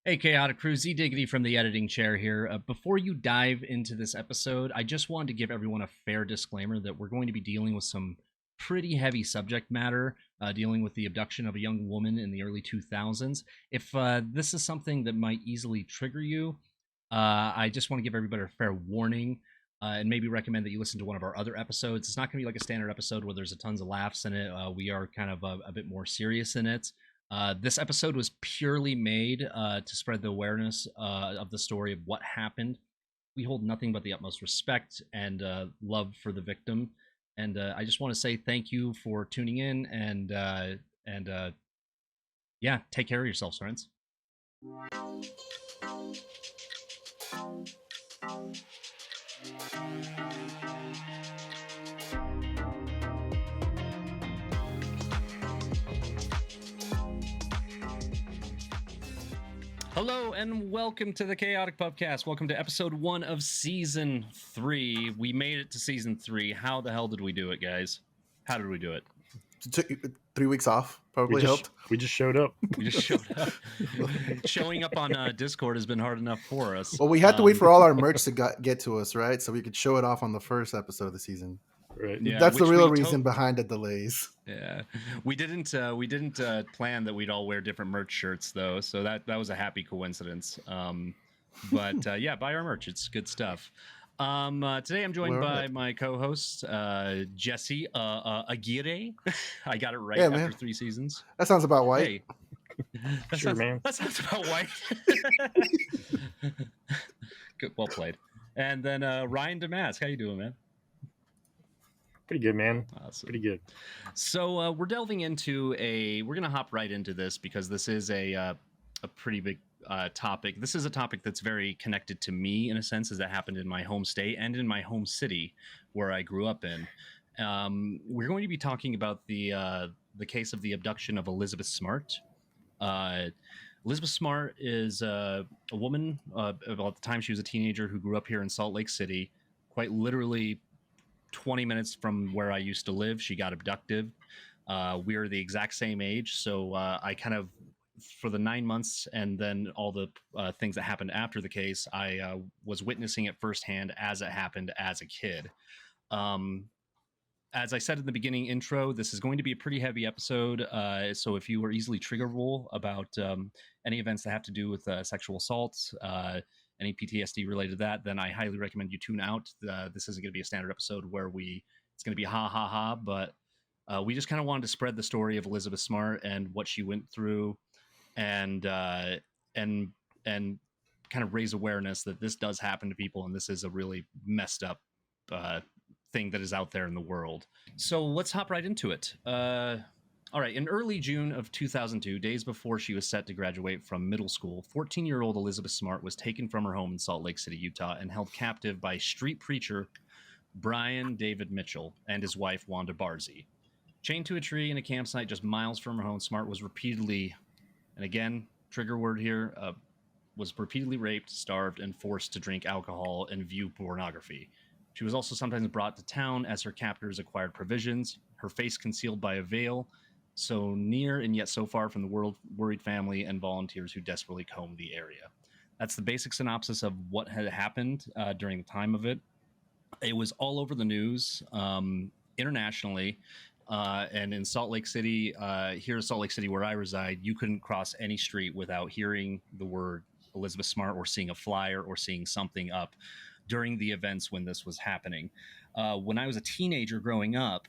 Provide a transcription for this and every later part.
Hey, Chaotic Crew, Z Diggity from the editing chair here. Before you dive into this episode, I just wanted to give everyone a fair disclaimer that we're going to be dealing with some pretty heavy subject matter, dealing with the abduction of a young woman in the early 2000s. If this is something that might easily trigger you, I just want to give everybody a fair warning. And maybe recommend that you listen to one of our other episodes. It's not going to be like a standard episode where there's a tons of laughs in it. We are kind of a bit more serious in it. This episode was purely made to spread the awareness of the story of what happened. We hold nothing but the utmost respect and love for the victim, and I just want to say thank you for tuning in, and yeah, take care of yourselves, friends. Hello and welcome to the Chaotic Pubcast. Welcome to episode 1 of season 3. We made it to season 3. How the hell did we do it, guys? How did we do it? Took 3 weeks off probably helped. We just showed up. We just showed up. Showing up on Discord has been hard enough for us. Well, we had to wait for all our merch to get to us, right? So we could show it off on the first episode of the season. Right. Yeah, That's the real reason behind the delays. Yeah, we didn't plan that we'd all wear different merch shirts though, so that was a happy coincidence. But yeah, buy our merch; it's good stuff. Today I'm joined by my co-host Jesse Aguirre. I got it right after 3 seasons. That sounds about white. Hey, man. That sounds about white. Good, well played. And then Ryan Damask, how you doing, man? Pretty good, man. Awesome. Pretty good. So we're delving into we're gonna hop right into this because this is a pretty big topic. This is a topic that's very connected to me in a sense, as that happened in my home state and in my home city where I grew up in. We're going to be talking about the case of the abduction of Elizabeth Smart. Elizabeth Smart is a woman about the time she was a teenager who grew up here in Salt Lake City, quite literally 20 minutes from where I used to live. She got abducted. We are the exact same age, so I kind of, for the 9 months and then all the things that happened after the case, I was witnessing it firsthand as it happened as a kid. As I said in the beginning intro, this is going to be a pretty heavy episode, so if you are easily triggerable about any events that have to do with sexual assaults, any PTSD related to that, then I highly recommend you tune out. This isn't going to be a standard episode where it's going to be ha ha ha, but we just kind of wanted to spread the story of Elizabeth Smart and what she went through, and kind of raise awareness that this does happen to people, and this is a really messed up thing that is out there in the world. So let's hop right into it. All right, in early June of 2002, days before she was set to graduate from middle school, 14-year-old Elizabeth Smart was taken from her home in Salt Lake City, Utah, and held captive by street preacher Brian David Mitchell and his wife, Wanda Barzy. Chained to a tree in a campsite just miles from her home, Smart was repeatedly, and again, trigger word here, was repeatedly raped, starved, and forced to drink alcohol and view pornography. She was also sometimes brought to town as her captors acquired provisions, her face concealed by a veil, so near and yet so far from the worried family and volunteers who desperately combed the area. That's the basic synopsis of what had happened during the time of it. It was all over the news internationally, and in Salt Lake City, here in Salt Lake City where I reside, you couldn't cross any street without hearing the word Elizabeth Smart or seeing a flyer or seeing something up during the events when this was happening. When I was a teenager growing up,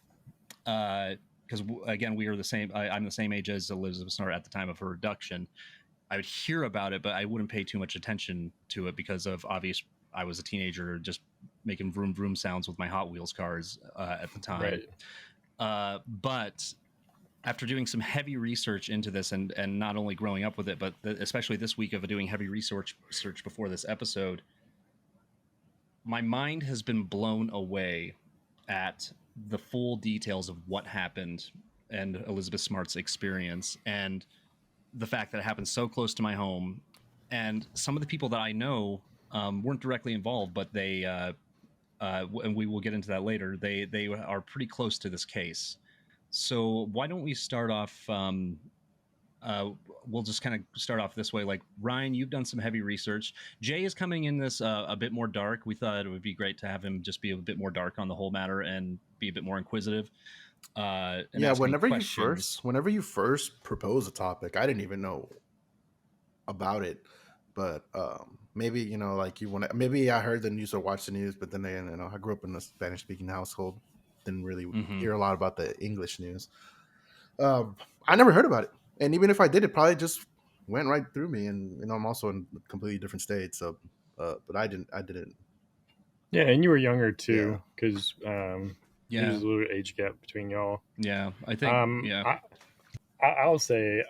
because again, we are the same. I'm the same age as Elizabeth Smart at the time of her abduction. I would hear about it, but I wouldn't pay too much attention to it because of obvious. I was a teenager, just making vroom vroom sounds with my Hot Wheels cars at the time. Right. But after doing some heavy research into this, and not only growing up with it, but especially this week of doing heavy research before this episode, my mind has been blown away at the full details of what happened and Elizabeth Smart's experience, and the fact that it happened so close to my home. And some of the people that I know weren't directly involved, but they, and we will get into that later, they are pretty close to this case. So why don't we start off we'll just kind of start off this way. Like, Ryan, you've done some heavy research. Jay is coming in this a bit more dark. We thought it would be great to have him just be a bit more dark on the whole matter and be a bit more inquisitive. And Yeah, ask any whenever you first propose a topic, I didn't even know about it, but maybe like you want to. Maybe I heard the news or watched the news, but then again, I grew up in a Spanish speaking household, didn't really hear a lot about the English news. I never heard about it, and even if I did, it probably just went right through me. And I'm also in a completely different state, so but I didn't. Yeah, and you were younger Yeah. too, because Yeah. there's a little age gap between y'all. Yeah, I think. Yeah. I'll say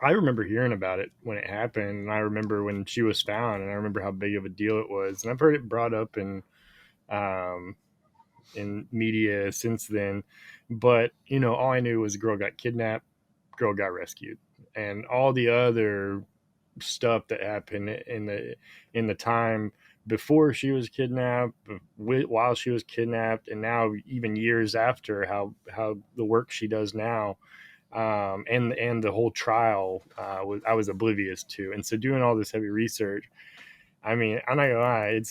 I remember hearing about it when it happened, and I remember when she was found, and I remember how big of a deal it was, and I've heard it brought up in media since then. But all I knew was a girl got kidnapped, girl got rescued, and all the other stuff that happened in the time before she was kidnapped, while she was kidnapped, and now even years after, how the work she does now, and the whole trial, I was oblivious to. And so doing all this heavy research, I mean, I'm not gonna lie,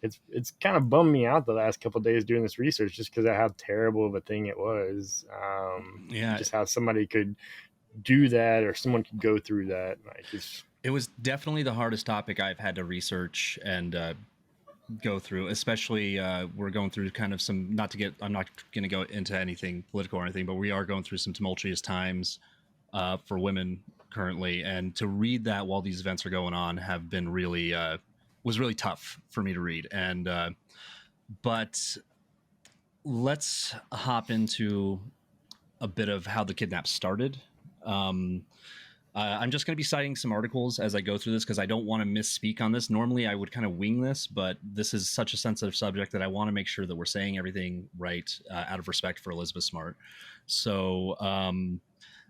it's kind of bummed me out the last couple of days doing this research, just because of how terrible of a thing it was. Just how somebody could do that, or someone could go through that. Like, it was definitely the hardest topic I've had to research and go through, especially we're going through kind of some, I'm not going to go into anything political or anything, but we are going through some tumultuous times for women currently, and to read that while these events are going on have been really was really tough for me to read. And but let's hop into a bit of how the kidnap started. I'm just going to be citing some articles as I go through this because I don't want to misspeak on this. Normally, I would kind of wing this, but this is such a sensitive subject that I want to make sure that we're saying everything right out of respect for Elizabeth Smart. So,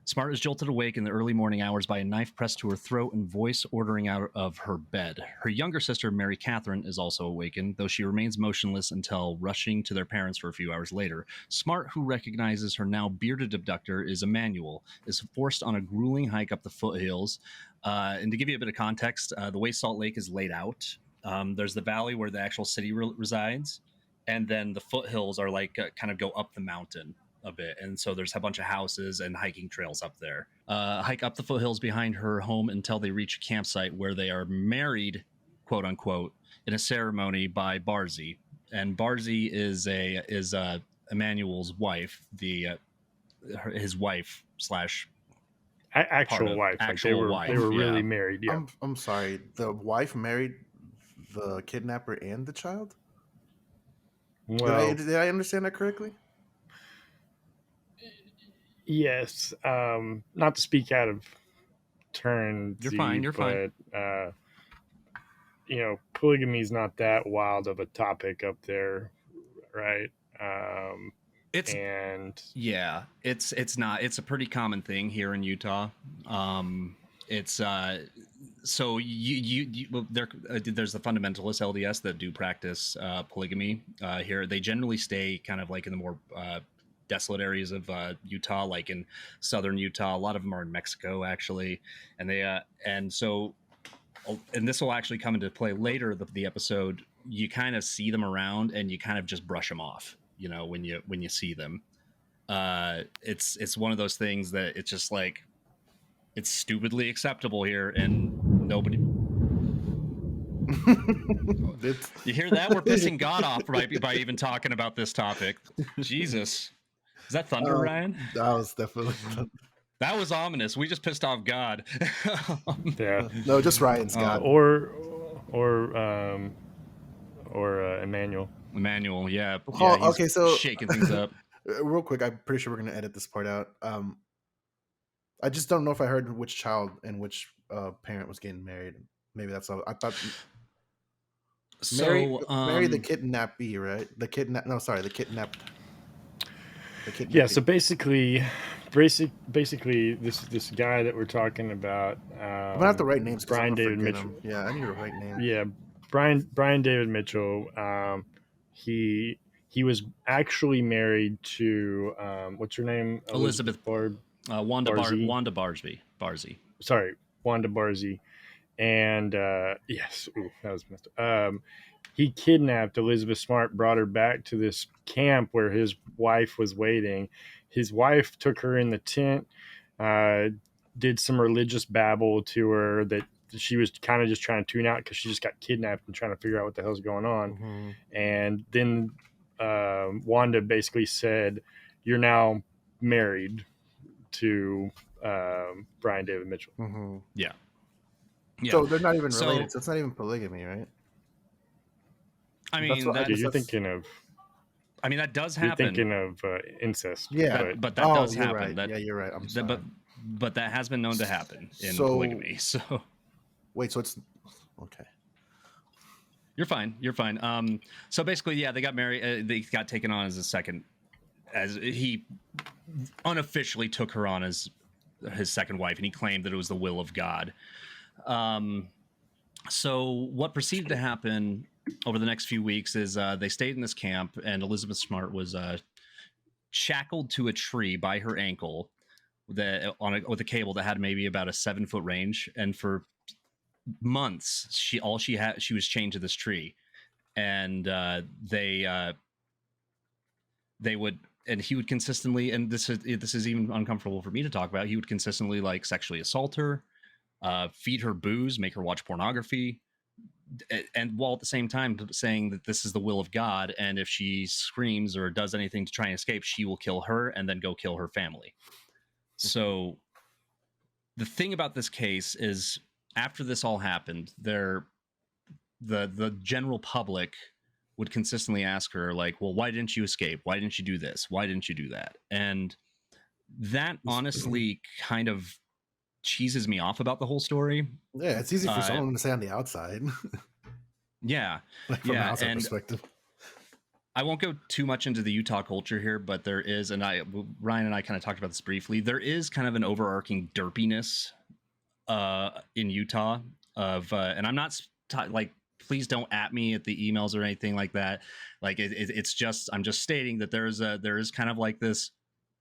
Smart is jolted awake in the early morning hours by a knife pressed to her throat and voice ordering out of her bed. Her younger sister, Mary Catherine, is also awakened, though she remains motionless until rushing to their parents for a few hours later. Smart, who recognizes her now bearded abductor is Emmanuel, is forced on a grueling hike up the foothills. And to give you a bit of context, the way Salt Lake is laid out, there's the valley where the actual city resides, and then the foothills are like kind of go up the mountain a bit, and so there's a bunch of houses and hiking trails up there. Hike up the foothills behind her home until they reach a campsite where they are married, quote unquote, in a ceremony by Barzy. And Barzy is Emmanuel's wife, his wife slash actual wife. Actual wife. They were yeah. really married. Yeah. I'm sorry. The wife married the kidnapper and the child. Well, did I understand that correctly? Yes, not to speak out of turn. You're fine. You're fine. Polygamy is not that wild of a topic up there, right? It's not. It's a pretty common thing here in Utah. It's so there's the fundamentalist LDS that do practice polygamy here. They generally stay kind of like in the more desolate areas of Utah, like in southern Utah. A lot of them are in Mexico, actually, and this will actually come into play later. The episode, you kind of see them around, and you kind of just brush them off. When you see them, it's one of those things that it's just like it's stupidly acceptable here, and nobody. You hear that? We're pissing God off by even talking about this topic. Jesus. Is that thunder, Ryan? That was definitely thunder. That was ominous. We just pissed off God. Yeah. No, just Ryan's God. Or Emmanuel. Emmanuel, yeah. Well, he's okay, so shaking things up. Real quick, I'm pretty sure we're going to edit this part out. I just don't know if I heard which child and which parent was getting married. Maybe that's all. I thought. So, Mary the kidnappee, right? The kidnapped. Yeah. So basically, this guy that we're talking about. I'm gonna have the right names. Brian David Mitchell. Yeah, I need the right name. Yeah, Brian David Mitchell. He was actually married to what's her name? Elizabeth Barb. Barzee. Wanda Barzee. Sorry, Wanda Barzee. And yes, that was messed up. He kidnapped Elizabeth Smart, brought her back to this camp where his wife was waiting. His wife took her in the tent, uh, did some religious babble to her that she was kind of just trying to tune out because she just got kidnapped and trying to figure out what the hell's going on. Mm-hmm. And then Wanda basically said, "You're now married to Brian David Mitchell." Mm-hmm. Yeah. So they're not even related. So it's not even polygamy, right? I mean, You're thinking of. I mean, that does You're happen. thinking of incest. Yeah, but that does you're happen. Right. You're right. I'm sorry. But that has been known to happen in polygamy. So wait, so it's okay. You're fine. So basically, yeah, they got married. They got taken on as a second, as he unofficially took her on as his second wife, and he claimed that it was the will of God. So what proceeded to happen over the next few weeks is they stayed in this camp, and Elizabeth Smart was shackled to a tree by her ankle with a cable that had maybe about a 7-foot range, and for months she was chained to this tree, and they would, and he would consistently, and this is even uncomfortable for me to talk about, he would consistently like sexually assault her, feed her booze, make her watch pornography, and while at the same time saying that this is the will of God, and if she screams or does anything to try and escape, she will kill her and then go kill her family. So the thing about this case is, after this all happened, the general public would consistently ask her, like, well, why didn't you escape? Why didn't you do this? Why didn't you do that? And that honestly kind of cheeses me off about the whole story. Yeah, it's easy for someone to say on the outside. Yeah. Like from an outside perspective. I won't go too much into the Utah culture here, but there is, and Ryan and I kind of talked about this briefly, there is kind of an overarching derpiness in Utah of, and I'm not like, please don't at me at the emails or anything like that. Like it's just, I'm just stating that there is kind of like this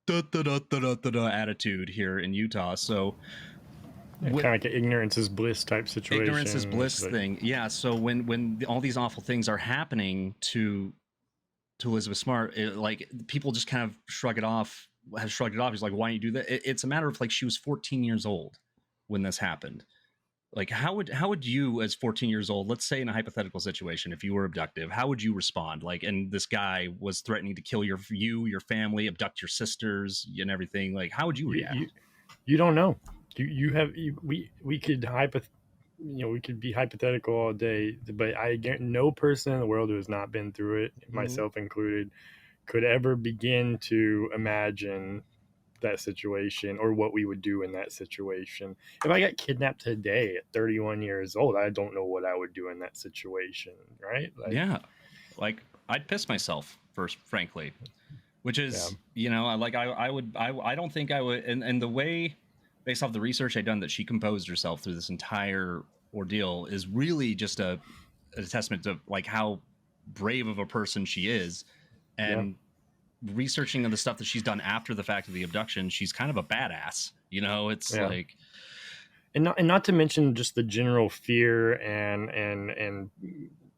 attitude here in Utah. So kind of like an ignorance is bliss type situation. Ignorance is bliss thing. Yeah. So when all these awful things are happening to Elizabeth Smart, like people just kind of shrug it off. He's like, why don't you do that? It's a matter of like, she was 14 years old when this happened. Like, how would you, as 14 years old, let's say in a hypothetical situation, if you were abductive, how would you respond? Like, and this guy was threatening to kill your family, abduct your sisters and everything. Like, how would you react? You don't know. We could we could be hypothetical all day, but I guarantee no person in the world who has not been through it, myself included, could ever begin to imagine that situation or what we would do in that situation. If I got kidnapped today at 31 years old, I don't know what I would do in that situation, right? Like, yeah, like I'd piss myself first, frankly, which is, I don't think I would, and the way, based off the research I'd done, that she composed herself through this entire ordeal is really just a testament to like how brave of a person she is. And researching the stuff that she's done after the fact of the abduction, she's kind of a badass, it's like, and not to mention just the general fear and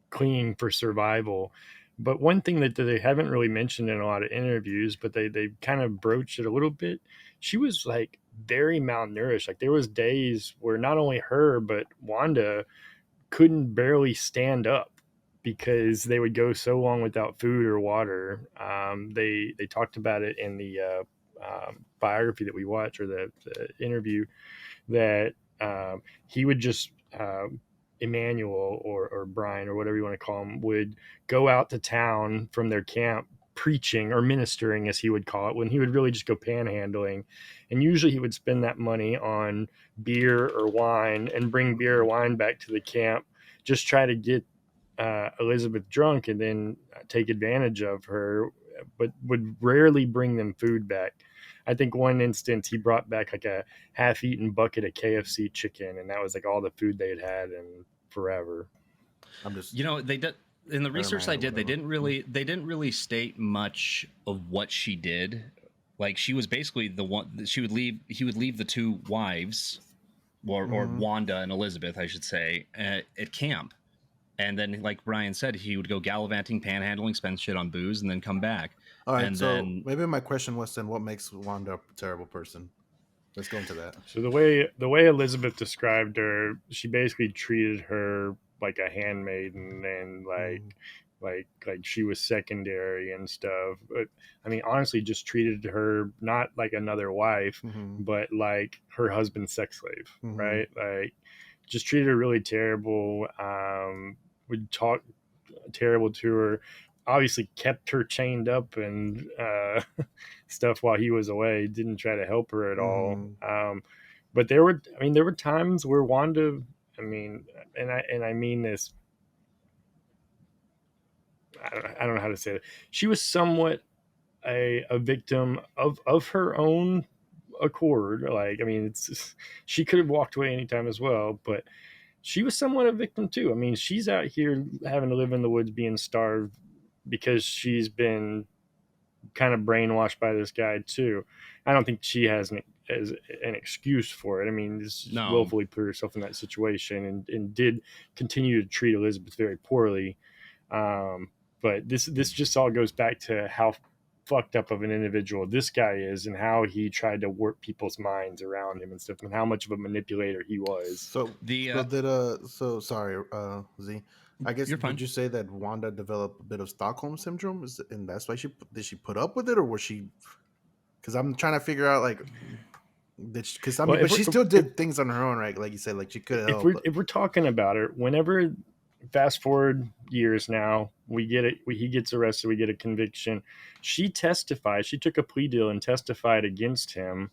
clinging for survival. But one thing that they haven't really mentioned in a lot of interviews, but they kind of broached it a little bit, she was like very malnourished. Like there was days where not only her but Wanda couldn't barely stand up because they would go so long without food or water. They talked about it in the biography that we watched, or the interview, that he would just Emmanuel or Brian or whatever you want to call him would go out to town from their camp preaching or ministering, as he would call it, when he would really just go panhandling. And usually he would spend that money on beer or wine and bring beer or wine back to the camp, just try to get Elizabeth drunk and then take advantage of her, but would rarely bring them food back. I think one instance he brought back like a half-eaten bucket of KFC chicken, and that was like all the food they had in forever. I'm just, they did in the research I did. They didn't really state much of what she did Like she was basically the one. He would leave the two wives, or Mhm. Wanda and Elizabeth, I should say, at camp. And then, like Brian said, he would go gallivanting, panhandling, spend shit on booze, and then come back. All right, And so then, maybe my question was then, what makes Wanda a terrible person? Let's go into that. So the way Elizabeth described her, she basically treated her like a handmaiden, and Mhm. like she was secondary and stuff. But I mean, honestly, just treated her not like another wife, Mhm. but like her husband's sex slave, Mhm. right? Like, just treated her really terrible. Would talk terrible to her. Obviously, kept her chained up and stuff while he was away. Didn't try to help her at all. Mhm. But there were times where Wanda, I mean, and I mean this. I don't know how to say it. She was somewhat a victim of her own accord. Like, I mean, she could have walked away anytime as well, but she was somewhat a victim too. I mean, she's out here having to live in the woods, being starved because she's been kind of brainwashed by this guy too. I don't think she has as an excuse for it. I mean, this is no, willfully put herself in that situation, and did continue to treat Elizabeth very poorly. Um, but this just all goes back to how fucked up of an individual this guy is, and how he tried to work people's minds around him and stuff, and how much of a manipulator he was. So the so did so sorry, Z. I guess you're would fine. you say that Wanda developed a bit of Stockholm syndrome? And that's why did she put up with it, or was she? Because I'm trying to figure out like did she? Because I Well, mean, but she still did things on her own, right? Like you said, like she could help. But if we're talking about it, whenever, fast forward years now, we get it. He gets arrested. We get a conviction. She testified. She took a plea deal and testified against him.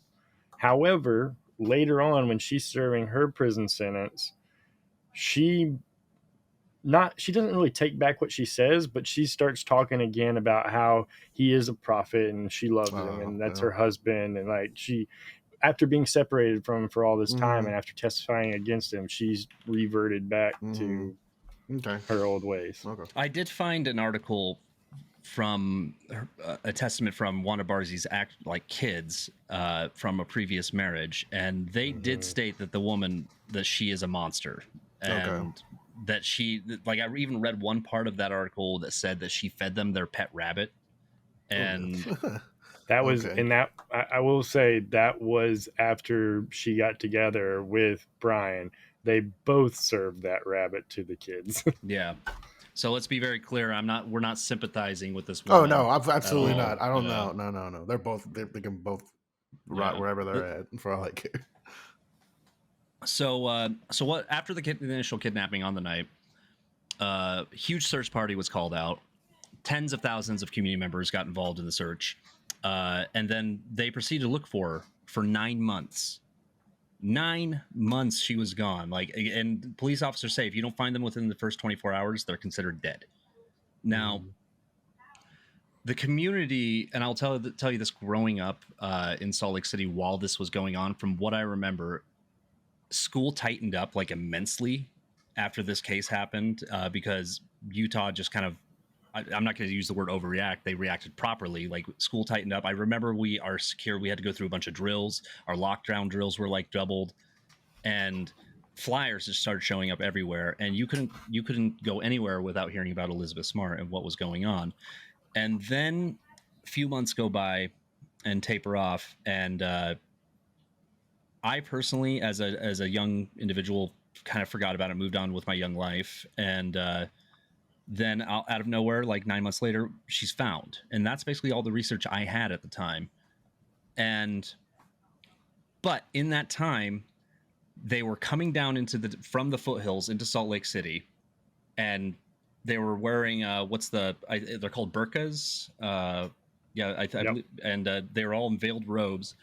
However, later on, when she's serving her prison sentence, she she doesn't really take back what she says, but she starts talking again about how he is a prophet and she loves him and that's yeah. her husband, and like, she, after being separated from him for all this time Mm-hmm. and after testifying against him, she's reverted back Mm-hmm. to Okay. her old ways. Okay. I did find an article from a testament from one of Barzi's kids from a previous marriage, and they did Mm-hmm. state that the woman, that she is a monster, Okay. and that she, like, I even read one part of that article that said that she fed them their pet rabbit, Oh and yeah. That was, Okay. and that, I will say, that was after she got together with Brian. They both served that rabbit to the kids. yeah. So let's be very clear. We're not sympathizing with this Oh woman no, at absolutely all. not. I don't know. No. They can both rot Yeah. wherever they're at for all I care. So what? After the initial kidnapping on the night, huge search party was called out. Tens of thousands of community members got involved in the search, and then they proceeded to look for her for 9 months. 9 months she was gone. Like, and police officers say if you don't find them within the first 24 hours, they're considered dead. Now, the community, and I'll tell you this, growing up in Salt Lake City while this was going on, from what I remember, school tightened up like immensely after this case happened, because Utah just kind of, I'm not going to use the word overreact. They reacted properly. Like, school tightened up. I remember we had to go through a bunch of drills. Our lockdown drills were like doubled, and flyers just started showing up everywhere. And you couldn't go anywhere without hearing about Elizabeth Smart and what was going on. And then a few months go by and taper off, and I personally, as a young individual, kind of forgot about it, moved on with my young life, and then out of nowhere, like 9 months later, she's found, and that's basically all the research I had at the time. But in that time, they were coming down from the foothills into Salt Lake City, and they were wearing they're called burqas. Yep. And they were all in veiled robes.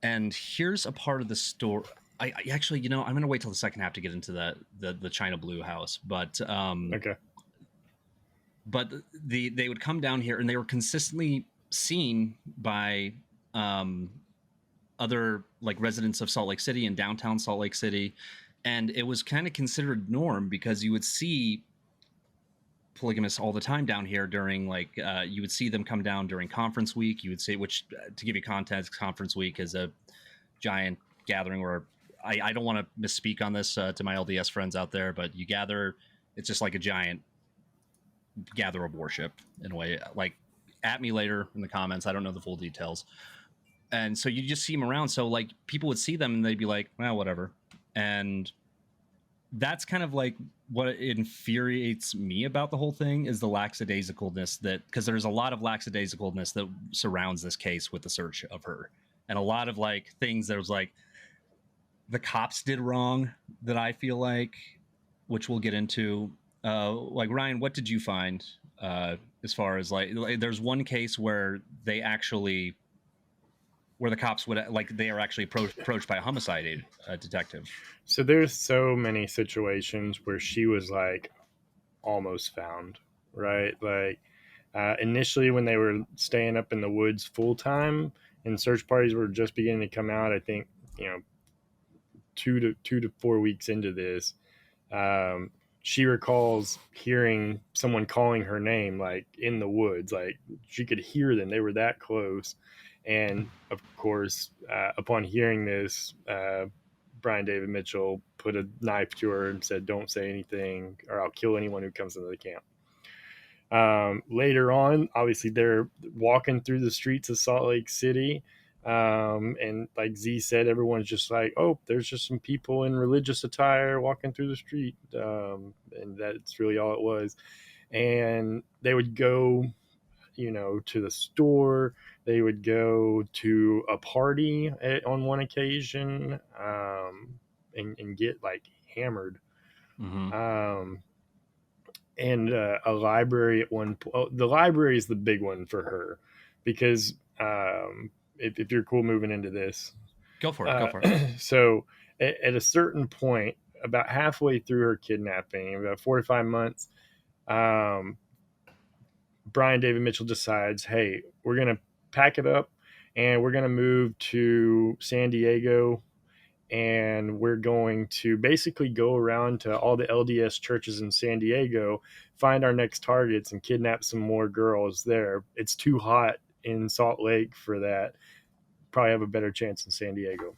And here's a part of the story. I actually, I'm going to wait till the second half to get into the China Blue house, but Okay. they would come down here, and they were consistently seen by other, like, residents of Salt Lake City and downtown Salt Lake City, and it was kind of considered norm because you would see polygamists all the time down here during like you would see them come down during conference week. You would see, which to give you context, conference week is a giant gathering where I don't want to misspeak on this to my LDS friends out there, but you gather. It's just like a giant gather of worship in a way. Like, at me later in the comments. I don't know the full details. And so you just see them around. So like people would see them and they'd be like, well, whatever. And that's kind of like what infuriates me about the whole thing is the lackadaisicalness that, because there's a lot of lackadaisicalness that surrounds this case with the search of her, and a lot of like things that was like the cops did wrong that I feel like, which we'll get into. Like, Ryan, what did you find as far as like there's one case where they actually, where the cops would like they are actually approached by a homicide detective. So there's so many situations where she was like almost found, right? Like initially when they were staying up in the woods full time and search parties were just beginning to come out, I think, you know, 2 to 4 weeks into this, she recalls hearing someone calling her name, like in the woods, like she could hear them. They were that close. And of course, upon hearing this, Brian David Mitchell put a knife to her and said, "Don't say anything or I'll kill anyone who comes into the camp." Later on, obviously, they're walking through the streets of Salt Lake City. And like Z said, everyone's just like, "Oh, there's just some people in religious attire walking through the street." And that's really all it was. And they would go, you know, to the store. They would go to a party on one occasion, and get like hammered. Mm-hmm. And a library at one point. Oh, the library is the big one for her because if you're cool moving into this, go for it. Go for it. So at a certain point, about halfway through her kidnapping, about 4 to 5 months, Brian David Mitchell decides, hey, we're going to pack it up and we're going to move to San Diego, and we're going to basically go around to all the LDS churches in San Diego, find our next targets, and kidnap some more girls there. It's too hot in Salt Lake for that. Probably have a better chance in San Diego.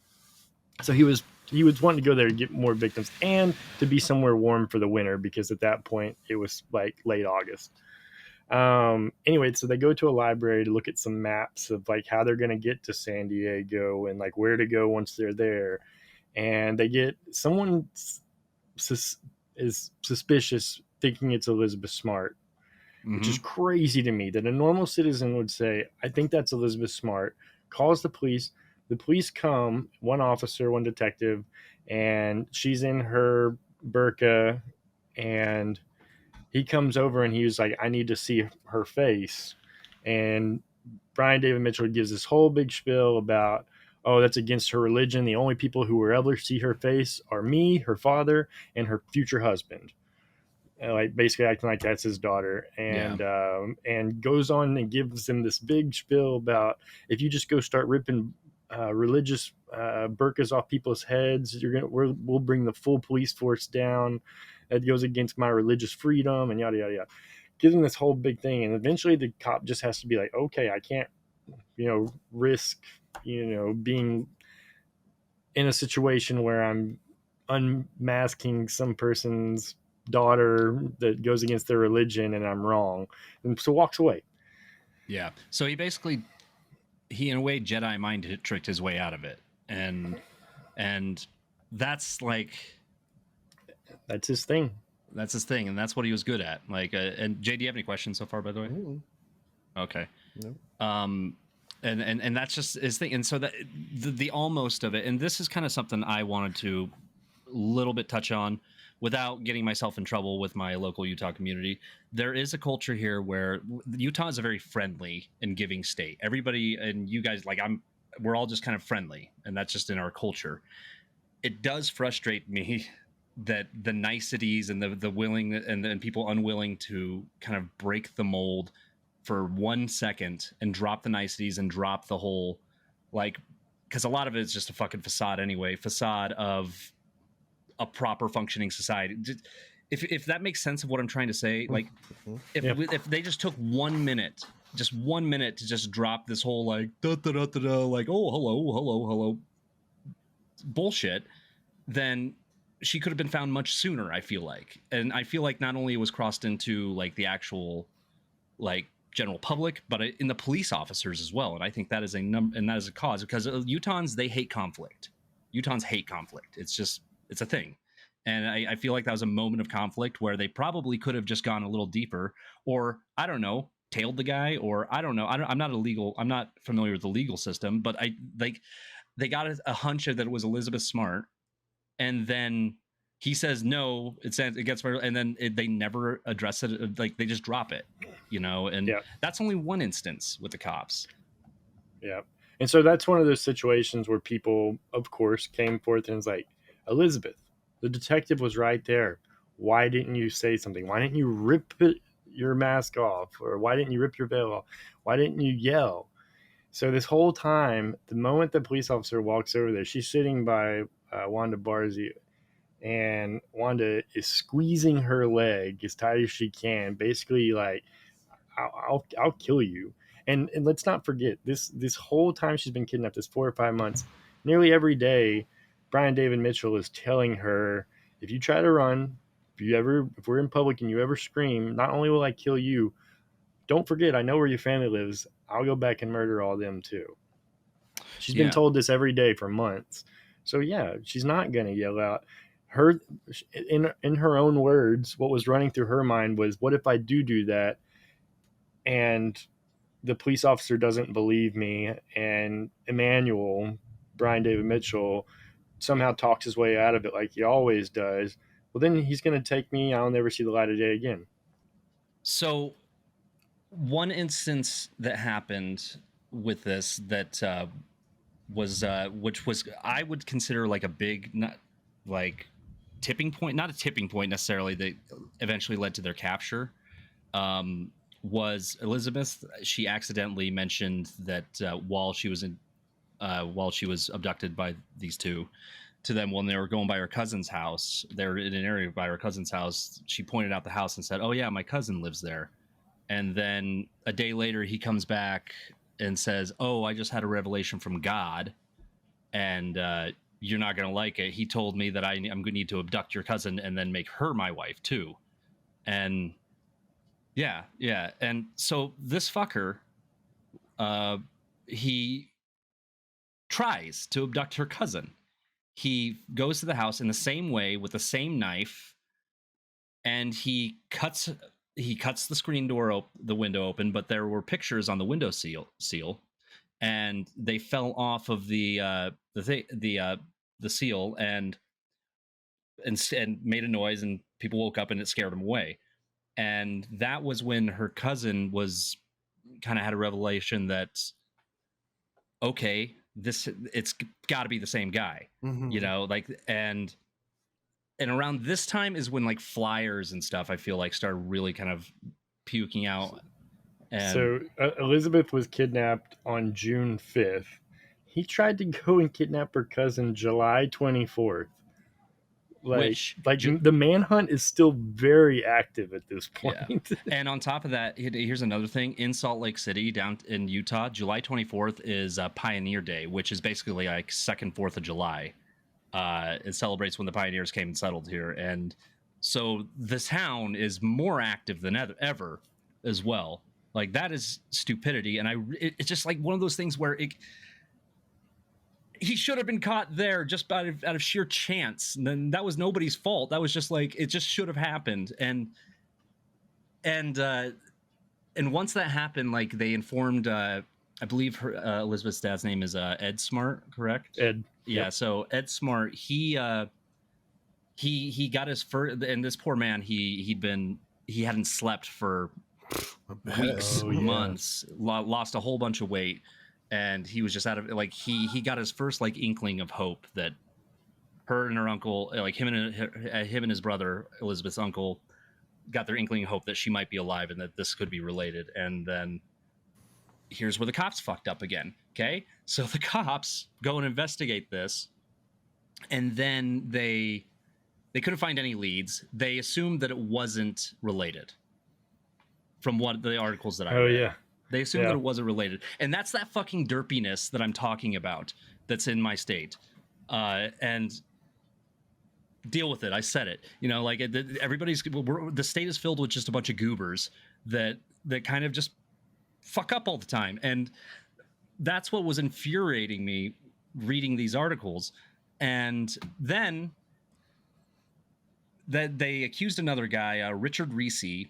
So he was wanting to go there to get more victims and to be somewhere warm for the winter, because at that point it was like late August. Anyway, so they go to a library to look at some maps of like how they're going to get to San Diego and like where to go once they're there. And they get someone is suspicious, thinking it's Elizabeth Smart, which is crazy to me that a normal citizen would say, I think that's Elizabeth Smart, calls the police. The police come, one officer, one detective, and she's in her burqa, and he comes over and he was like, I need to see her face. And Brian David Mitchell gives this whole big spiel about, oh, that's against her religion. The only people who will ever see her face are me, her father, and her future husband. And like basically acting like that's his daughter, and goes on and gives him this big spiel about, if you just go start ripping religious burqas off people's heads, we'll bring the full police force down. That goes against my religious freedom, and yada yada yada. Gives him this whole big thing, and eventually the cop just has to be like, okay, I can't, risk, being in a situation where I'm unmasking some person's daughter that goes against their religion and I'm wrong, and so walks away. Yeah. So he basically, in a way, Jedi mind tricked his way out of it, and that's like, that's his thing. That's his thing, and that's what he was good at. Like, and Jay, do you have any questions so far, by the way? Okay. No. And that's just his thing. And so that the almost of it, and this is kind of something I wanted to a little bit touch on without getting myself in trouble with my local Utah community. There is a culture here where Utah is a very friendly and giving state. Everybody, and you guys, like we're all just kind of friendly, and that's just in our culture. It does frustrate me that the niceties and the willing and people unwilling to kind of break the mold for 1 second and drop the niceties and drop the whole, like, because a lot of it is just a fucking facade anyway, facade of a proper functioning society. if that makes sense of what I'm trying to say, like if they just took 1 minute, just 1 minute to just drop this whole like da da da da da, like oh hello bullshit, then she could have been found much sooner, I feel like. And I feel like not only it was crossed into like the actual like general public, but in the police officers as well. And I think that is and that is a cause, because Utahns, they hate conflict. Utahns hate conflict. It's a thing. And I feel like that was a moment of conflict where they probably could have just gone a little deeper, or I don't know, tailed the guy, or I don't know. I'm not familiar with the legal system, but they got a hunch that it was Elizabeth Smart, and then he says no, it gets, and then they never address it. Like they just drop it, and that's only one instance with the cops. Yeah. And so that's one of those situations where people, of course, came forth and was like, Elizabeth, the detective was right there. Why didn't you say something? Why didn't you rip your mask off? Or why didn't you rip your veil off? Why didn't you yell? So this whole time, the moment the police officer walks over there, she's sitting by Wanda Barzee, and Wanda is squeezing her leg as tight as she can, basically like, I'll kill you. And let's not forget, this whole time she's been kidnapped, this 4 or 5 months, nearly every day, Brian David Mitchell is telling her, if you try to run, if we're in public and you ever scream, not only will I kill you, don't forget, I know where your family lives. I'll go back and murder all them too. She's been told this every day for months. So yeah, she's not gonna yell out. Her in her own words, what was running through her mind was, what if I do that and the police officer doesn't believe me, and Emmanuel, Brian David Mitchell, somehow talks his way out of it like he always does? Well, then he's going to take me. I'll never see the light of day again. So one instance that happened with this that was which was, I would consider like a big, not like tipping point, not a tipping point necessarily, that eventually led to their capture, was Elizabeth. She accidentally mentioned that while she was abducted by these two, to them when they were going by her cousin's house, they were in an area by her cousin's house. She pointed out the house and said, "Oh yeah, my cousin lives there." And then a day later, he comes back and says, "Oh, I just had a revelation from God, and you're not going to like it. He told me that I'm going to need to abduct your cousin and then make her my wife too." And yeah. And so this fucker, he tries to abduct her cousin. He goes to the house in the same way with the same knife, and he cuts the screen door, the window open, but there were pictures on the window seal, and they fell off of the seal and made a noise, and people woke up and it scared them away. And that was when her cousin was kind of had a revelation that, okay, it's got to be the same guy, like, and around this time is when like flyers and stuff, I feel like, started really kind of puking out. And so Elizabeth was kidnapped on June 5th. He tried to go and kidnap her cousin July 24th. The manhunt is still very active at this point. Yeah. And on top of that, here's another thing. In Salt Lake City, down in Utah, July 24th is Pioneer Day, which is basically like second 4th of July. It celebrates when the pioneers came and settled here. And so the town is more active than ever as well. Like, that is stupidity. And it's just like one of those things where he should have been caught there just out of sheer chance. And then that was nobody's fault. That was just like, it just should have happened. And once that happened, like, they informed, I believe her Elizabeth's dad's name is Ed Smart, correct? Ed. Yeah. Yep. So Ed Smart, he got his first, and this poor man, he hadn't slept for weeks, months, lost a whole bunch of weight. And he was just out of, like, he got his first like inkling of hope that her and her uncle, like him and his brother, Elizabeth's uncle, got their inkling of hope that she might be alive and that this could be related. And then here's where the cops fucked up again. Okay, so the cops go and investigate this, and then they They couldn't find any leads. They assumed that it wasn't related from what the articles that I read. Yeah. They assumed that it wasn't related. And that's that fucking derpiness that I'm talking about that's in my state. And deal with it. I said it. You know, like everybody's the state is filled with just a bunch of goobers that kind of just fuck up all the time. And that's what was infuriating me reading these articles. And then that they accused another guy, Richard Reese,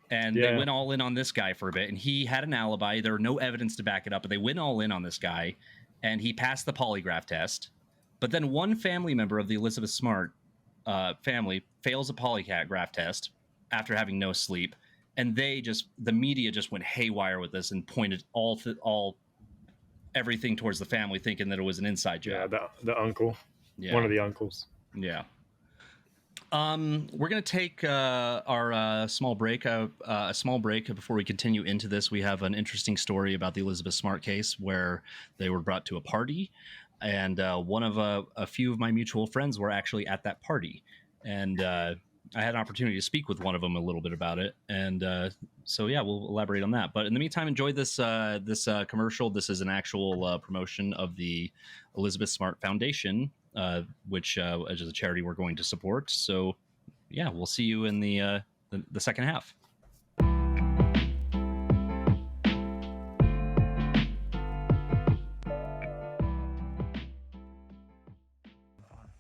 and they went all in on this guy for a bit. And he had an alibi. There were no evidence to back it up, but they went all in on this guy, and he passed the polygraph test. But then one family member of the Elizabeth Smart family fails a polygraph test after having no sleep, and the media just went haywire with this and pointed all everything towards the family, thinking that it was an inside job. Yeah, the uncle, one of the uncles. Yeah. We're gonna take our small break. A small break before we continue into this. We have an interesting story about the Elizabeth Smart case where they were brought to a party, and one of a few of my mutual friends were actually at that party, and I had an opportunity to speak with one of them a little bit about it, and so yeah, we'll elaborate on that. But in the meantime, enjoy this commercial. This is an actual promotion of the Elizabeth Smart Foundation, which is a charity we're going to support. So yeah, we'll see you in the second half.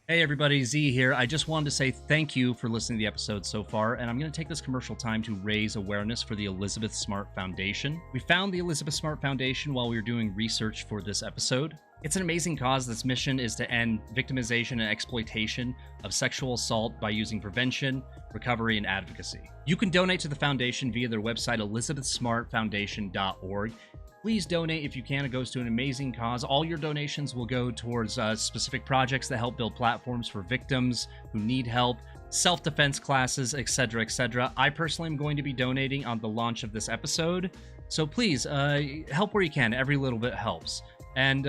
Hey everybody, Z here. I just wanted to say thank you for listening to the episode so far, and I'm going to take this commercial time to raise awareness for the Elizabeth Smart Foundation. We found the Elizabeth Smart Foundation while we were doing research for this episode. It's an amazing cause that's mission is to end victimization and exploitation of sexual assault by using prevention, recovery, and advocacy. You can donate to the foundation via their website, elizabethsmartfoundation.org. Please donate if you can. It goes to an amazing cause. All your donations will go towards specific projects that help build platforms for victims who need help, self-defense classes, etc., etc. I personally am going to be donating on the launch of this episode. So please, help where you can. Every little bit helps. And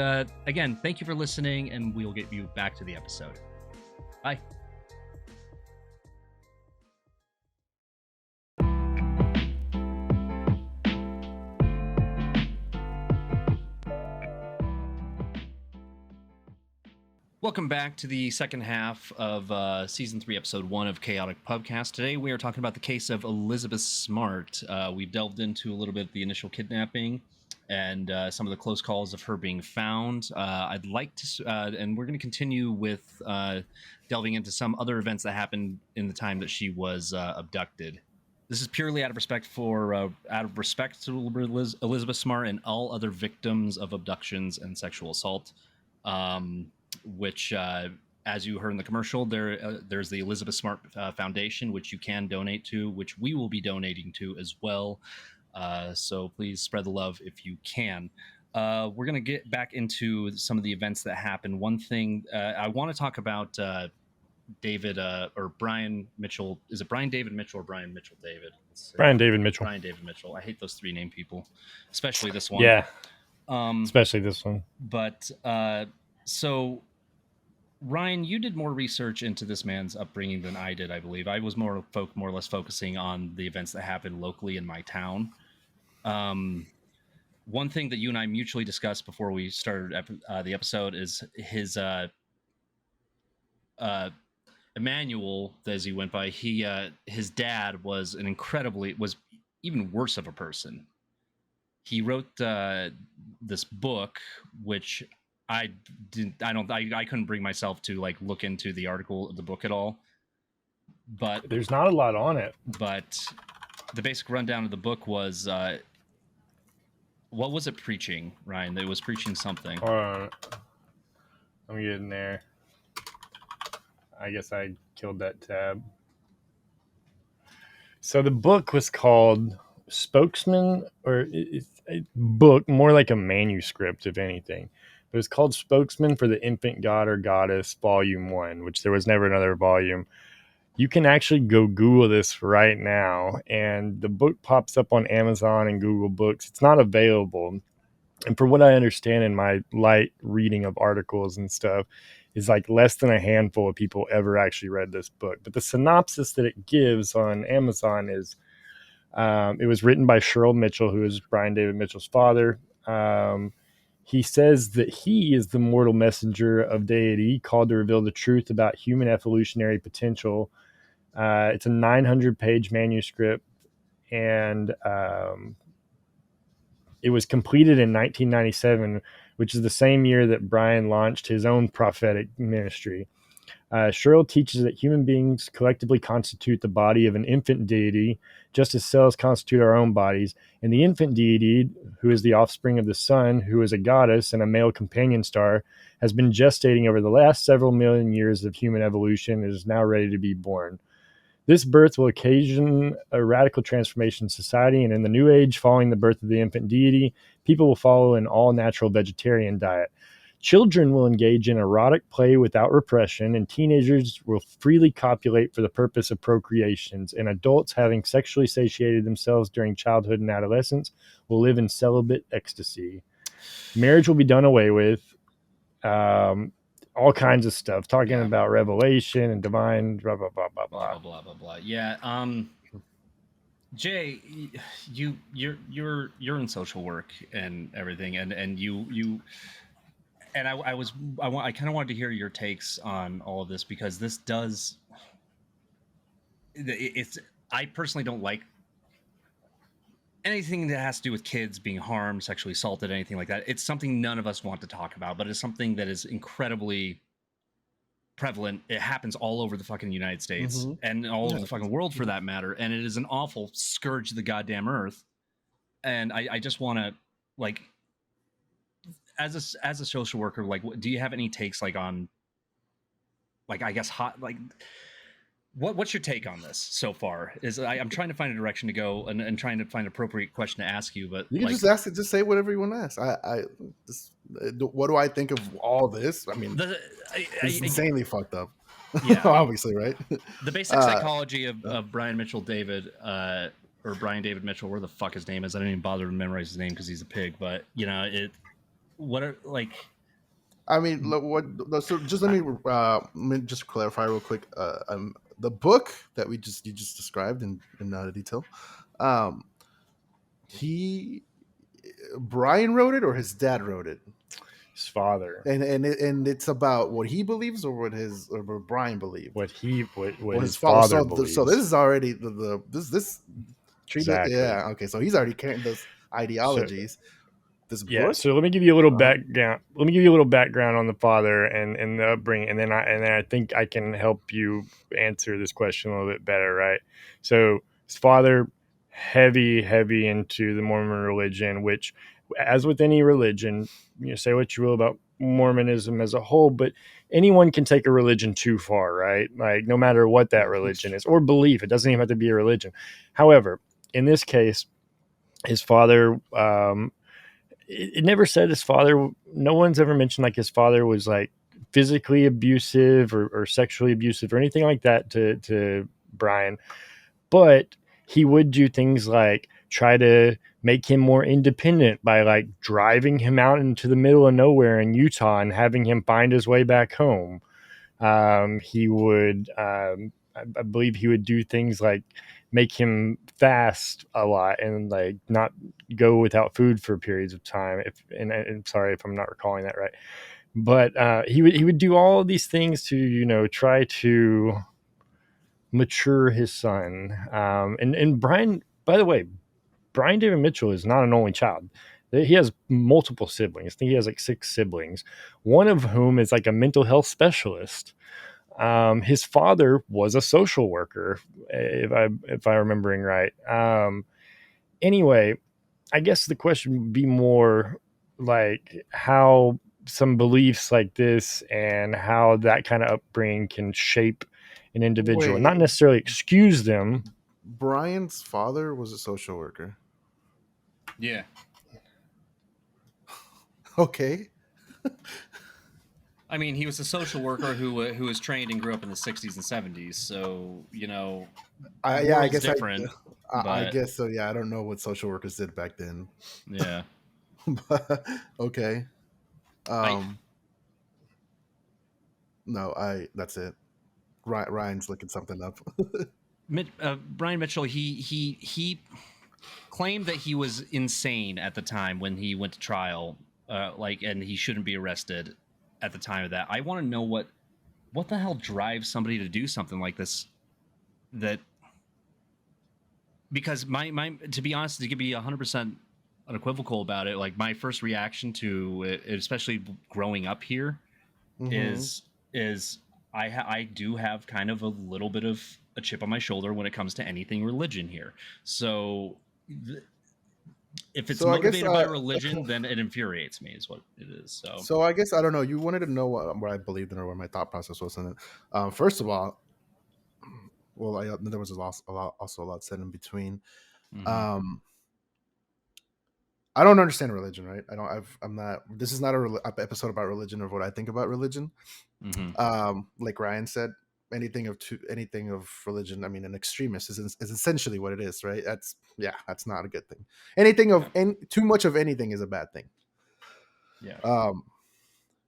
again, thank you for listening, and we'll get you back to the episode. Bye. Welcome back to the second half of Season 3, Episode 1 of Chaotic Pubcast. Today we are talking about the case of Elizabeth Smart. We've delved into a little bit the initial kidnapping and some of the close calls of her being found. I'd like to, and we're going to continue with delving into some other events that happened in the time that she was abducted. This is purely out of respect to Elizabeth Smart and all other victims of abductions and sexual assault. Which, as you heard in the commercial, there's the Elizabeth Smart Foundation, which you can donate to, which we will be donating to as well. So please spread the love if you can. We're going to get back into some of the events that happened. One thing I want to talk about David or Brian Mitchell. Is it Brian David Mitchell or Brian Mitchell David? Brian David Mitchell. Brian David Mitchell. I hate those three name people, especially this one. Yeah. Especially this one. But so, Ryan, you did more research into this man's upbringing than I did, I believe. I was more or less focusing on the events that happened locally in my town. One thing that you and I mutually discussed before we started the episode is his Emmanuel, as he went by. His dad was was even worse of a person. He wrote this book, which I couldn't bring myself to like look into the article of the book at all. But there's not a lot on it. But the basic rundown of the book was what was it preaching, Ryan? It was preaching something. Hold on. I'm getting there. I guess I killed that tab. So the book was called Spokesman, or it's a book, more like a manuscript, if anything. But it's called Spokesman for the Infant God or Goddess, Volume 1, which there was never another volume. You can actually go Google this right now, and the book pops up on Amazon and Google Books. It's not available. And for what I understand in my light reading of articles and stuff, is like less than a handful of people ever actually read this book. But the synopsis that it gives on Amazon is it was written by Sherrill Mitchell, who is Brian David Mitchell's father. He says that he is the mortal messenger of deity called to reveal the truth about human evolutionary potential. It's a 900-page manuscript, and it was completed in 1997, which is the same year that Brian launched his own prophetic ministry. Sherrill teaches that human beings collectively constitute the body of an infant deity, just as cells constitute our own bodies. And the infant deity, who is the offspring of the sun, who is a goddess and a male companion star, has been gestating over the last several million years of human evolution and is now ready to be born. This birth will occasion a radical transformation in society, and in the new age, following the birth of the infant deity, people will follow an all-natural vegetarian diet. Children will engage in erotic play without repression, and teenagers will freely copulate for the purpose of procreations, and adults, having sexually satiated themselves during childhood and adolescence, will live in celibate ecstasy. Marriage will be done away with. All kinds of stuff, talking about revelation and divine, blah, blah, blah, blah, blah, blah, blah, blah, blah. Yeah. Jay, you're in social work and everything, and you and I kind of wanted to hear your takes on all of this, because this does it's I personally don't like anything that has to do with kids being harmed, sexually assaulted, anything like that. It's something none of us want to talk about, but it's something that is incredibly prevalent. It happens all over the fucking United States and all over the fucking world, for that matter. And it is an awful scourge of the goddamn earth. And I just want to, like, as a social worker, like, do you have any takes, like, on, like, I guess what's your take on this so far? I'm trying to find a direction to go and trying to find an appropriate question to ask you, but you can just ask it. Just say whatever you want to ask. What do I think of all this? I mean, it's insanely fucked up. Yeah, obviously, right? The basic psychology of Brian Mitchell David, or Brian David Mitchell, where the fuck his name is. I didn't even bother to memorize his name because he's a pig. But I mean, so just let me just clarify real quick. The book that you just described in detail, Brian wrote it, or his dad wrote it? His father. And it's about what he believes, or what Brian believed. What his father believes. So this is already this treatment. Exactly. Yeah. Okay. So he's already carrying those ideologies. So let me give you a little background. Let me give you a little background on the father and the upbringing, and then I think I can help you answer this question a little bit better, right? So his father, heavy into the Mormon religion, which, as with any religion, say what you will about Mormonism as a whole, but anyone can take a religion too far, right? Like, no matter what that religion is or belief, it doesn't even have to be a religion. However, in this case, his father, it never said his father, no one's ever mentioned like his father was like physically abusive or sexually abusive or anything like that to Brian, but he would do things like try to make him more independent by like driving him out into the middle of nowhere in Utah and having him find his way back home. He would, I believe he would do things like make him fast a lot and like not go without food for periods of time. And I'm sorry if I'm not recalling that right, but he would do all of these things to try to mature his son. And Brian, by the way, Brian David Mitchell is not an only child. He has multiple siblings. I think he has like 6 siblings, one of whom is like a mental health specialist. His father was a social worker, if I'm remembering right. Anyway, I guess the question would be more like how some beliefs like this and how that kind of upbringing can shape an individual, not necessarily excuse them. Brian's father was a social worker. Yeah. Okay. I mean, he was a social worker who was trained and grew up in the 60s and 70s. So, I guess different. I guess so. Yeah, I don't know what social workers did back then. Yeah. But, okay. No, that's it. Ryan's looking something up. Brian Mitchell, he claimed that he was insane at the time when he went to trial, and he shouldn't be arrested at the time of that. I want to know what the hell drives somebody to do something like this. That because my to be honest, to be 100% unequivocal about it, like my first reaction to it, especially growing up here, is I do have kind of a little bit of a chip on my shoulder when it comes to anything religion here. So if it's So I guess motivated by religion, then it infuriates me, is what it is. so I guess I don't know. You wanted to know what I believed in or what my thought process was in it. First of all, well, there was also a lot said in between. Mhm. I don't understand religion, right? I'm not. This is not a episode about religion or what I think about religion. Like Ryan said, anything of religion. I mean, an extremist is essentially what it is, right? That's not a good thing. Anything of too much of anything is a bad thing. Yeah.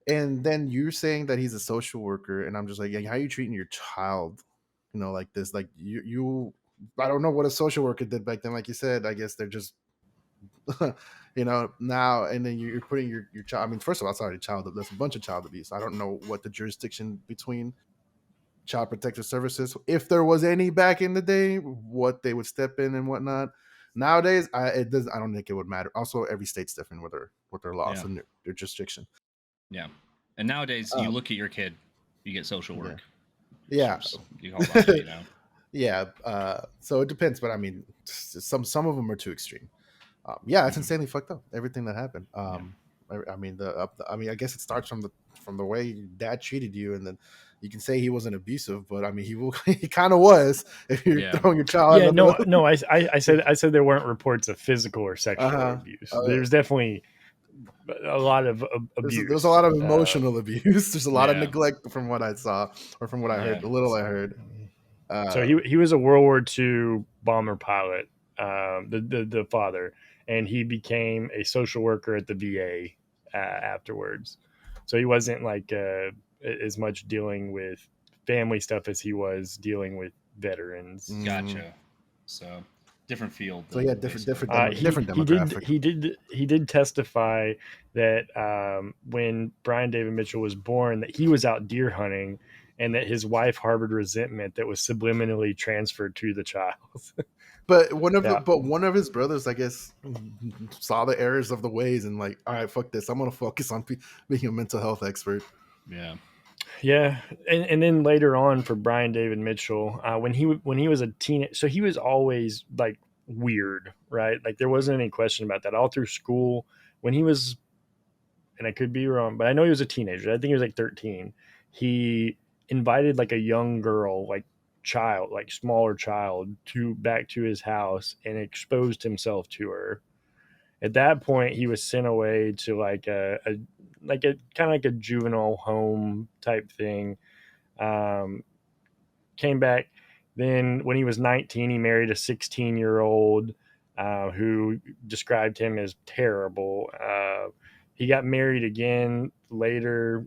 And then you're saying that he's a social worker, and I'm just like, yeah, how are you treating your child? Like this, like you. I don't know what a social worker did back then. Like you said, I guess they're just now, and then you're putting your child. I mean, first of all, it's already there's a bunch of child abuse. I don't know what the jurisdiction between child protective services, if there was any back in the day, what they would step in and whatnot. Nowadays, I don't think it would matter. Also, every state's different with their laws and their jurisdiction. Yeah, and nowadays you look at your kid, you get social work. Yeah, you call that, yeah. So it depends, but I mean, some of them are too extreme. It's insanely fucked up. Everything that happened. I mean, I guess it starts from the way your dad treated you, and then you can say he wasn't abusive, but I mean, he kind of was. If you're throwing your child, I said there weren't reports of physical or sexual abuse. There's definitely a lot of abuse. There's a lot of emotional abuse. There's a lot of neglect from what I saw or from what I heard. The little I heard. So he was a World War II bomber pilot, the father, and he became a social worker at the VA afterwards. So he wasn't like as much dealing with family stuff as he was dealing with veterans. Gotcha. So different field. So yeah, different demographic. He did testify that when Brian David Mitchell was born, that he was out deer hunting, and that his wife harbored resentment that was subliminally transferred to the child. But one of his brothers, I guess, saw the errors of the ways and like, all right, fuck this. I'm gonna focus on being a mental health expert. Yeah. Yeah, and then later on for Brian David Mitchell, when he was a teenager, so he was always like weird, right? Like there wasn't any question about that all through school. When he was, and I could be wrong, but I know he was a teenager. I think he was like 13. He invited like a young girl, like smaller child, back to his house and exposed himself to her. At that point, he was sent away to like a kind of like a juvenile home type thing. Came back. Then when he was 19, he married a 16-year-old who described him as terrible. He got married again later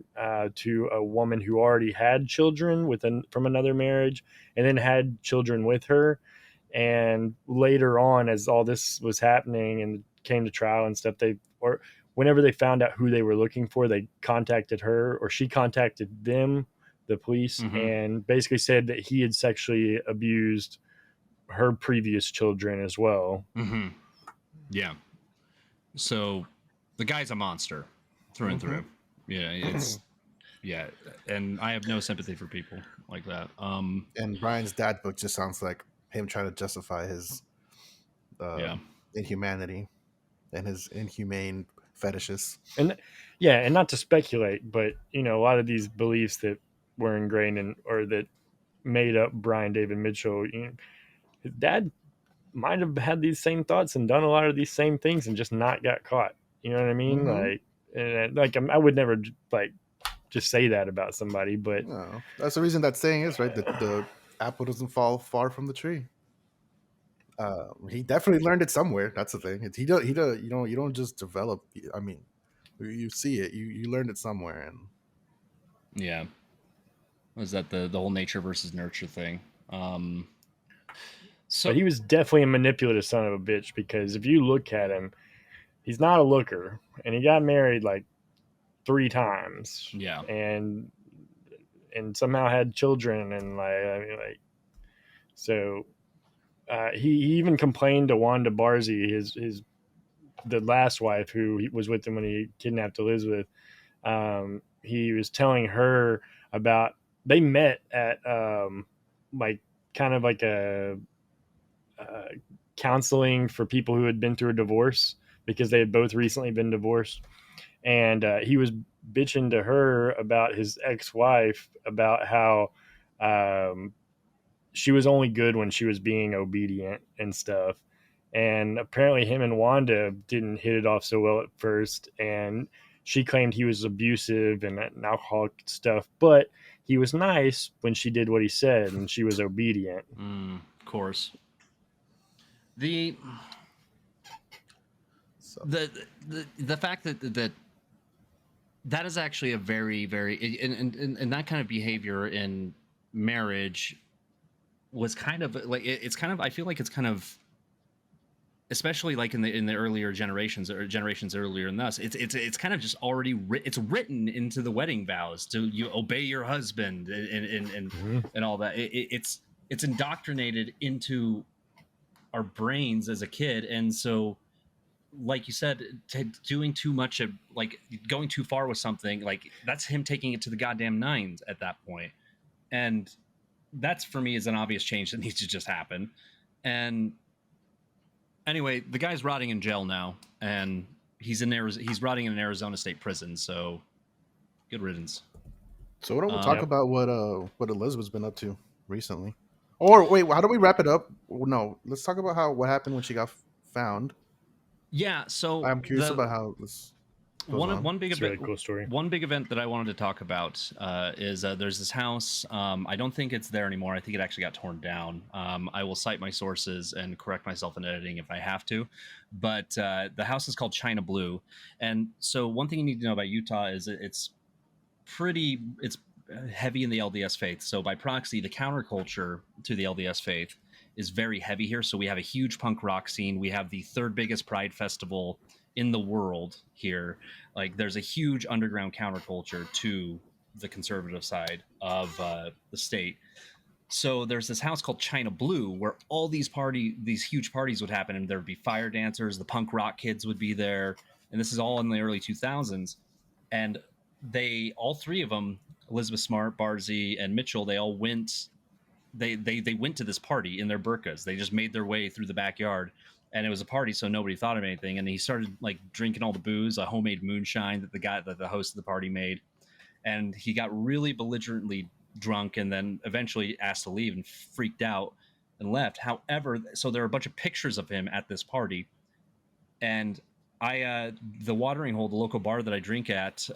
to a woman who already had children from another marriage, and then had children with her. And later on, as all this was happening and came to trial and stuff, whenever they found out who they were looking for, they contacted her, or she contacted them, the police, and basically said that he had sexually abused her previous children as well. Yeah. So the guy's a monster through and through. Yeah, and I have no sympathy for people like that. And Brian's dad book just sounds like him trying to justify his inhumanity and his inhumane fetishes. And not to speculate, but a lot of these beliefs that were ingrained in, or that made up Brian David Mitchell, his dad might have had these same thoughts and done a lot of these same things and just not got caught. You know what I mean? I would never just say that about somebody, but no, that's the reason that saying is right. The apple doesn't fall far from the tree. He definitely learned it somewhere. That's the thing. You don't just develop. I mean, you see it. You learned it somewhere, and yeah. Was that the whole nature versus nurture thing? So But he was definitely a manipulative son of a bitch, because if you look at him, he's not a looker, and he got married like 3 times, yeah, and somehow had children, and so he even complained to Wanda Barzee, his the last wife who was with him when he kidnapped Elizabeth. He was telling her about, they met at like kind of like a uh, counseling for people who had been through a divorce, because they had both recently been divorced. And he was bitching to her about his ex-wife, about how um, she was only good when she was being obedient and stuff. And apparently, him and Wanda didn't hit it off so well at first. And she claimed he was abusive and an alcoholic stuff, but he was nice when she did what he said and she was obedient. of course. The So the fact that is actually a very very and that kind of behavior in marriage was kind of like it's kind of, I feel like it's kind of, especially like in the earlier generations or generations earlier than us, it's kind of just already it's written into the wedding vows to you obey your husband and all that. It's indoctrinated into our brains as a kid, and so like you said, doing too much of, like, going too far with something, like that's him taking it to the goddamn nines at that point. And that's, for me, is an obvious change that needs to just happen. And anyway, the guy's rotting in jail now, and he's rotting in an Arizona state prison, so good riddance. So why don't we talk Yep. about what Elizabeth's been up to recently? Or wait, how do we wrap it up? No, let's talk about what happened when she got found. Yeah, so I'm curious about how this goes on. one big It's a really event cool story. one big event that I wanted to talk about is there's this house. I don't think it's there anymore. I think it actually got torn down. I will cite my sources and correct myself in editing if I have to, but the house is called China Blue. And so one thing you need to know about Utah is it's heavy in the LDS faith. So by proxy, the counterculture to the LDS faith is very heavy here. So we have a huge punk rock scene. We have the third biggest pride festival in the world here. Like, there's a huge underground counterculture to the conservative side of the state. So there's this house called China Blue where all these huge parties would happen, and there would be fire dancers, the punk rock kids would be there, and this is all in the early 2000s. And all three of them, Elizabeth Smart, Barzee, and Mitchell, they all went. They went to this party in their burqas. They just made their way through the backyard, and it was a party, so nobody thought of anything. And he started like drinking all the booze, a homemade moonshine that the host of the party made, and he got really belligerently drunk, and then eventually asked to leave and freaked out and left. However, so there are a bunch of pictures of him at this party, and the Watering Hole, the local bar that I drink at,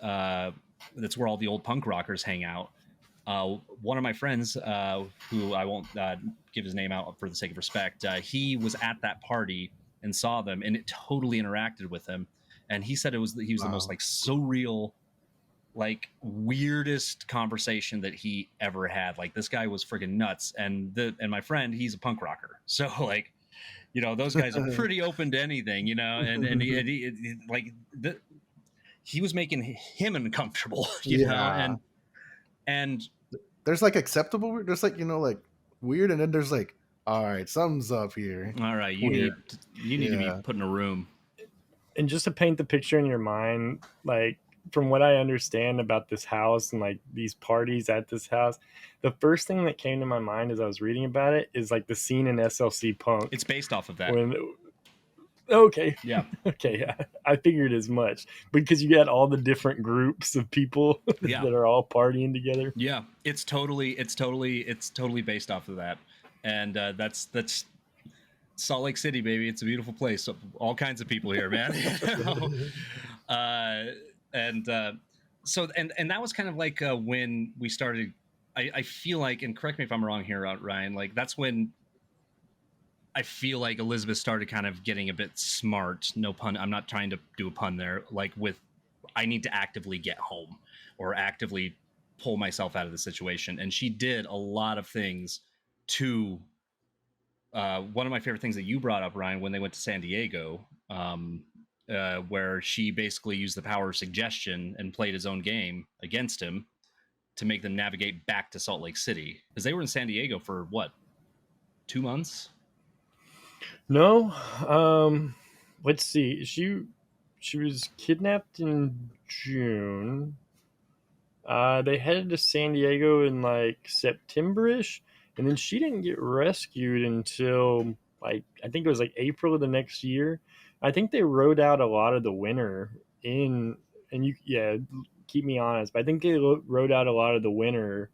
that's where all the old punk rockers hang out. One of my friends, who I won't give his name out for the sake of respect, he was at that party and saw them, and it totally interacted with him. And he said he was the most like surreal, like weirdest conversation that he ever had. Like, this guy was friggin' nuts, and my friend, he's a punk rocker, so like, those guys are pretty open to anything, and he was making him uncomfortable, and there's like acceptable, there's like like weird, and then there's like, all right, something's up here. all right, you need to be put in a room. And just to paint the picture in your mind, like, from what I understand about this house and like these parties at this house, the first thing that came to my mind as I was reading about it is like the scene in SLC Punk. It's based off of that. Okay. Yeah. Okay. I figured as much, because you got all the different groups of people that are all partying together. Yeah. It's totally based off of that. And that's Salt Lake City, baby. It's a beautiful place. So, all kinds of people here, man. And that was kind of like when we started. I feel like, and correct me if I'm wrong here, Ryan. Like, that's when I feel like Elizabeth started kind of getting a bit smart. No pun. I'm not trying to do a pun there. Like, with, I need to actively get home, or actively pull myself out of the situation. And she did a lot of things to one of my favorite things that you brought up, Ryan, when they went to San Diego, where she basically used the power of suggestion and played his own game against him to make them navigate back to Salt Lake City, because they were in San Diego for what, 2 months? No, let's see. She was kidnapped in June. They headed to San Diego in like September-ish, and then she didn't get rescued until like I think it was like April of the next year. I think they rode out a lot of the winter in, and you, yeah, keep me honest, but I think they rode out a lot of the winter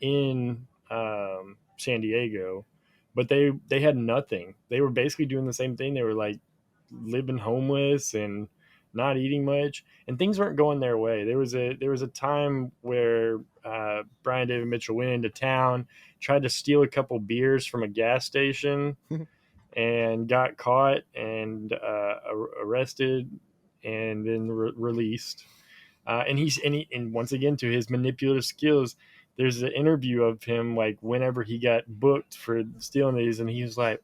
in San Diego, but they had nothing. They were basically doing the same thing. They were like living homeless and not eating much, and things weren't going their way. There was a time where Brian David Mitchell went into town, tried to steal a couple beers from a gas station, and got caught and arrested, and then released. And once again, to his manipulative skills, there's an interview of him like whenever he got booked for stealing these, and he was like,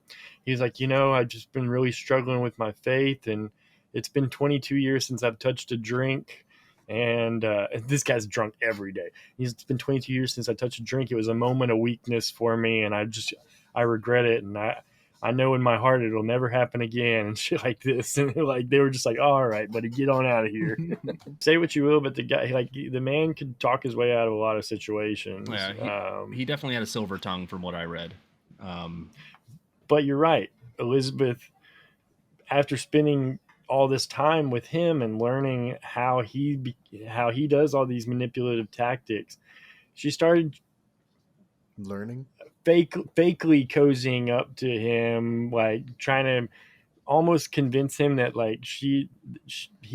I've just been really struggling with my faith, and it's been 22 years since I've touched a drink. And this guy's drunk every day. It's been 22 years since I touched a drink. It was a moment of weakness for me, and I regret it, and I know in my heart it'll never happen again, and shit like this. And like they were just like, all right, buddy, get on out of here. Say what you will, but the guy, like the man, could talk his way out of a lot of situations. Yeah, he definitely had a silver tongue, from what I read. But you're right, Elizabeth. After spending all this time with him and learning how he does all these manipulative tactics, she started Learning. fakely cozying up to him, like trying to almost convince him that like he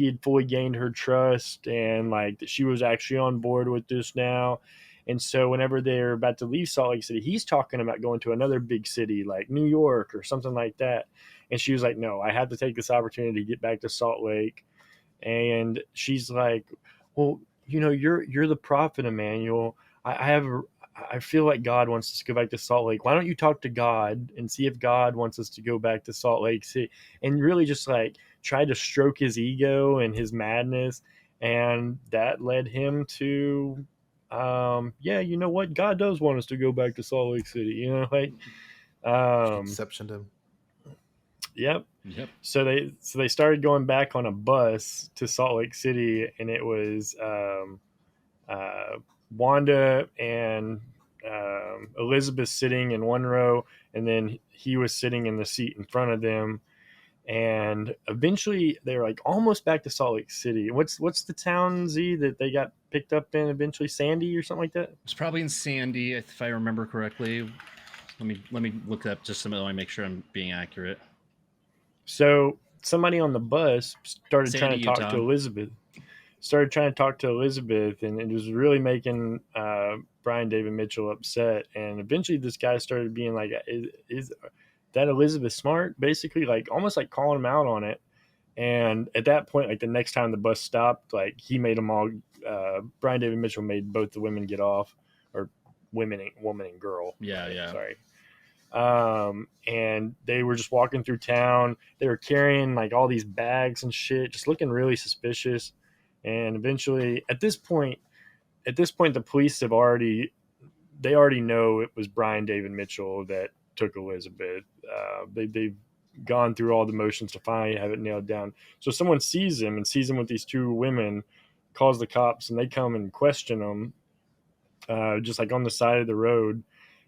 had fully gained her trust, and like that she was actually on board with this now. And so whenever they're about to leave Salt Lake City, he's talking about going to another big city like New York or something like that. And she was like, no, I have to take this opportunity to get back to Salt Lake. And she's like, well, you're the prophet, Emmanuel. I feel like God wants us to go back to Salt Lake. Why don't you talk to God and see if God wants us to go back to Salt Lake City? And really just like try to stroke his ego and his madness. And that led him to, yeah, you know what? God does want us to go back to Salt Lake City, like, Exception him. Yep. Yep. So they started going back on a bus to Salt Lake City, and it was Wanda and Elizabeth sitting in one row, and then he was sitting in the seat in front of them. And eventually, they were like almost back to Salt Lake City. What's the town, Z, that they got picked up in eventually? Sandy or something like that? It's probably in Sandy, if I remember correctly. Let me look it up just so I make sure I'm being accurate. So somebody on the bus started Sandy, trying to talk Utah. to Elizabeth. Started trying to talk to Elizabeth, and it was really making Brian David Mitchell upset. And eventually, this guy started being like, "Is that Elizabeth Smart?" Basically, like almost like calling him out on it. And at that point, like the next time the bus stopped, like he made them all. Brian David Mitchell made both the women get off, or woman and girl. Yeah. Sorry. And they were just walking through town. They were carrying like all these bags and shit, just looking really suspicious. And eventually, at this point, the police already know it was Brian David Mitchell that took Elizabeth. They've gone through all the motions to finally have it nailed down. So someone sees him with these two women, calls the cops, and they come and question him, just like on the side of the road.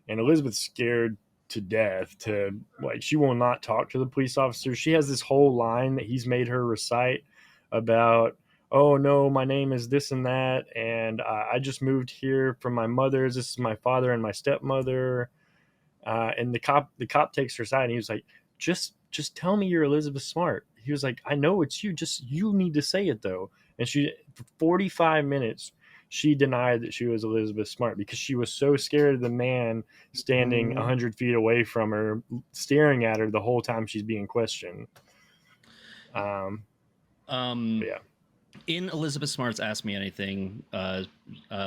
And Elizabeth's scared to death, to like she will not talk to the police officer. She has this whole line that he's made her recite about, oh no, my name is this and that, and I just moved here from my mother's. This is my father and my stepmother. And the cop takes her aside, and he was like, just tell me you're Elizabeth Smart. He was like, I know it's you. Just you need to say it though. And she, for 45 minutes, she denied that she was Elizabeth Smart because she was so scared of the man standing 100 feet away from her, staring at her the whole time she's being questioned. Yeah. In Elizabeth Smart's Ask Me Anything,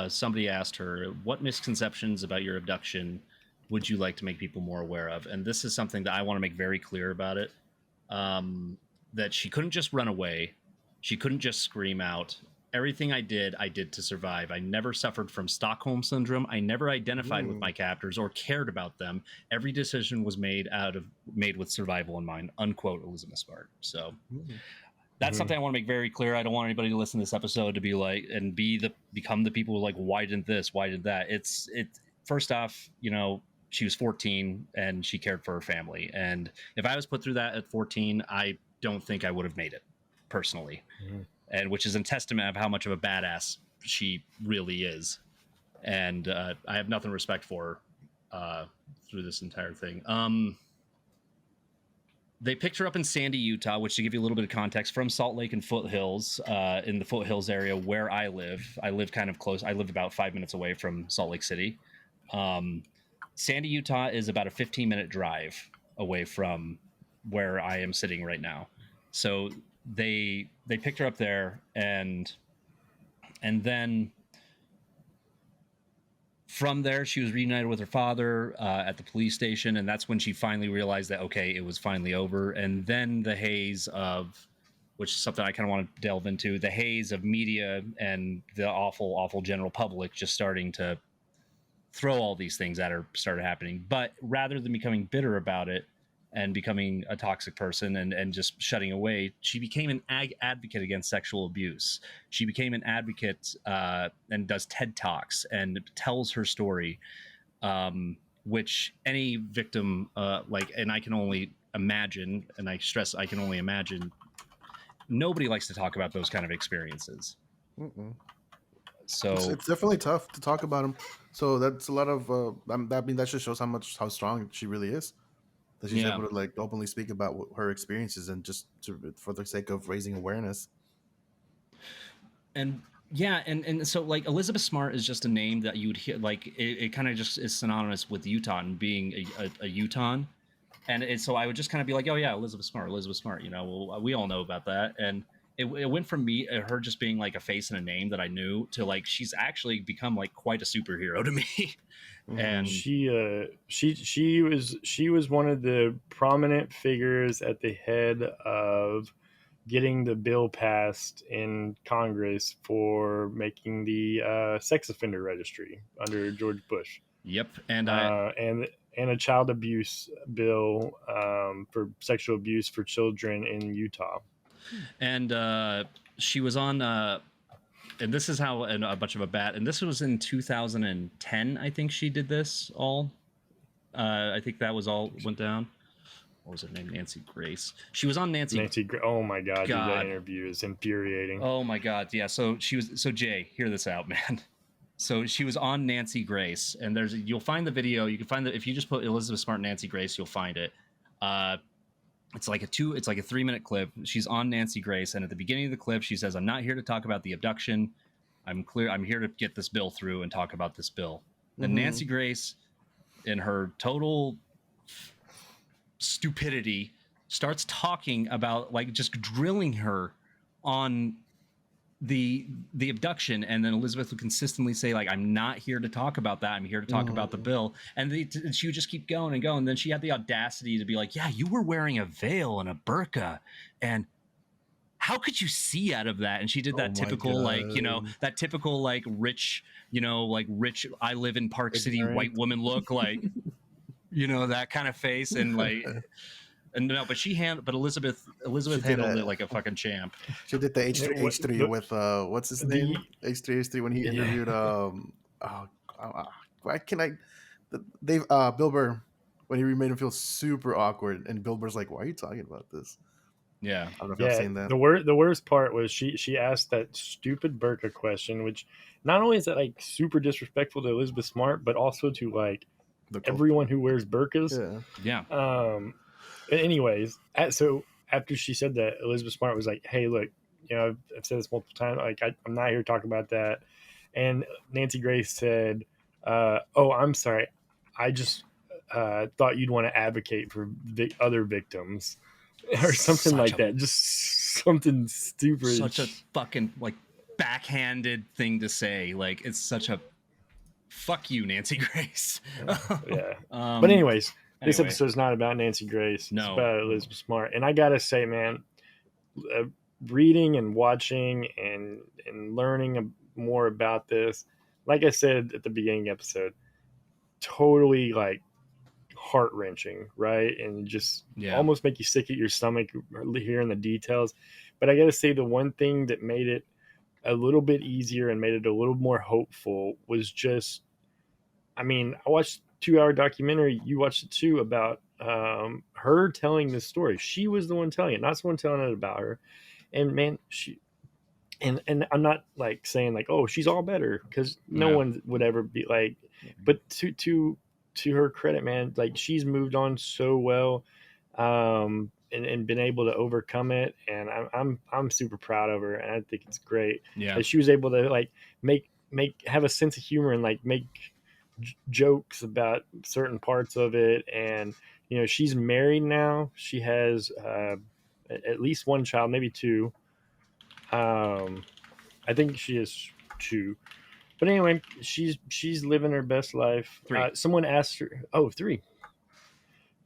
somebody asked her, what misconceptions about your abduction would you like to make people more aware of? And this is something that I want to make very clear about it. That she couldn't just run away. She couldn't just scream out. Everything I did to survive. I never suffered from Stockholm syndrome. I never identified with my captors or cared about them. Every decision was made with survival in mind. Unquote, Elizabeth Smart. So that's something I want to make very clear. I don't want anybody to listen to this episode to be like and become the people who are like, why didn't this? Why did that? It's first off, she was 14 and she cared for her family. And if I was put through that at 14, I don't think I would have made it personally. And which is a testament of how much of a badass she really is. And I have nothing respect for her through this entire thing. They picked her up in Sandy, Utah, which, to give you a little bit of context, from Salt Lake and Foothills, in the Foothills area where I live. I live kind of close. I live about 5 minutes away from Salt Lake City. Sandy, Utah is about a 15-minute drive away from where I am sitting right now. So they picked her up there, and then from there, she was reunited with her father at the police station, and that's when she finally realized that, okay, it was finally over. And then the haze of, which is something I kind of want to delve into, the haze of media and the awful, awful general public just starting to throw all these things at her started happening. But rather than becoming bitter about it and becoming a toxic person and just shutting away, she became an advocate against sexual abuse. She became an advocate and does TED Talks and tells her story, which any victim, and I can only imagine, and I stress I can only imagine, nobody likes to talk about those kind of experiences. So it's definitely tough to talk about them. So that's a lot of that just shows how strong she really is. That she's able to like openly speak about her experiences and just for the sake of raising awareness. And so like Elizabeth Smart is just a name that you'd hear, like it kind of just is synonymous with Utah and being a Utahn. And so I would just kind of be like, oh yeah, Elizabeth Smart, well, we all know about that. And it went from her just being like a face and a name that I knew to like she's actually become like quite a superhero to me. And she was one of the prominent figures at the head of getting the bill passed in Congress for making the sex offender registry under George Bush. Yep, and a child abuse bill for sexual abuse for children in Utah. And she was on. And this is how a bunch of a bat. And this was in 2010. I think she did this all. I think that was all went down. What was her name? Nancy Grace. She was on Nancy. Oh my God. Dude, that interview is infuriating. Oh my God. Yeah. So Jay, hear this out, man. So she was on Nancy Grace, and you'll find the video. You can find if you just put Elizabeth Smart Nancy Grace, you'll find it. It's like a 3-minute clip. She's on Nancy Grace, and at the beginning of the clip, she says, "I'm not here to talk about the abduction. I'm here to get this bill through and talk about this bill." And Nancy Grace, in her total stupidity, starts talking about like just drilling her on the abduction, and then Elizabeth would consistently say like, "I'm not here to talk about that. I'm here to talk about the bill." And she would just keep going and going. And then she had the audacity to be like, "Yeah, you were wearing a veil and a burqa, and how could you see out of that?" And she did that typical like rich, rich I live in Park City white woman look, like that kind of face, and like. And no, but Elizabeth handled it like a fucking champ. She did the H3 with what's his name? H3 when he interviewed why can I Bill Burr, when he made him feel super awkward, and Bill Burr's like, "Why are you talking about this?" Yeah. I don't know if I've seen that. The worst part was she asked that stupid burqa question, which not only is that like super disrespectful to Elizabeth Smart, but also to like everyone who wears burqas. Yeah. Anyways, so after she said that, Elizabeth Smart was like, "Hey, look, I've said this multiple times. Like, I'm not here to talk about that." And Nancy Grace said, "Oh, I'm sorry. I just thought you'd want to advocate for the other victims." or something like a, that. Just something stupid. Such a fucking like backhanded thing to say. Like it's such a fuck you, Nancy Grace. Yeah. But anyways, this anyway. episode is not about Nancy Grace. No. It's about Elizabeth Smart. And I gotta say, man, reading and watching and learning more about this, like I said at the beginning episode, totally like heart wrenching, right? And just almost make you sick at your stomach hearing the details. But I gotta say, the one thing that made it a little bit easier and made it a little more hopeful was just, I mean, I watched 2 hour documentary. You watched it too, about her telling this story. She was the one telling it, not someone telling it about her. And man, she and I'm not like saying like, oh, she's all better, because no one would ever be like. But to her credit, man, like she's moved on so well, and been able to overcome it. And I'm super proud of her, and I think it's great that she was able to like make have a sense of humor and like make jokes about certain parts of it. And you know, she's married now. She has at least one child, maybe two. I think she has two. But anyway, she's living her best life. Someone asked her, oh, three.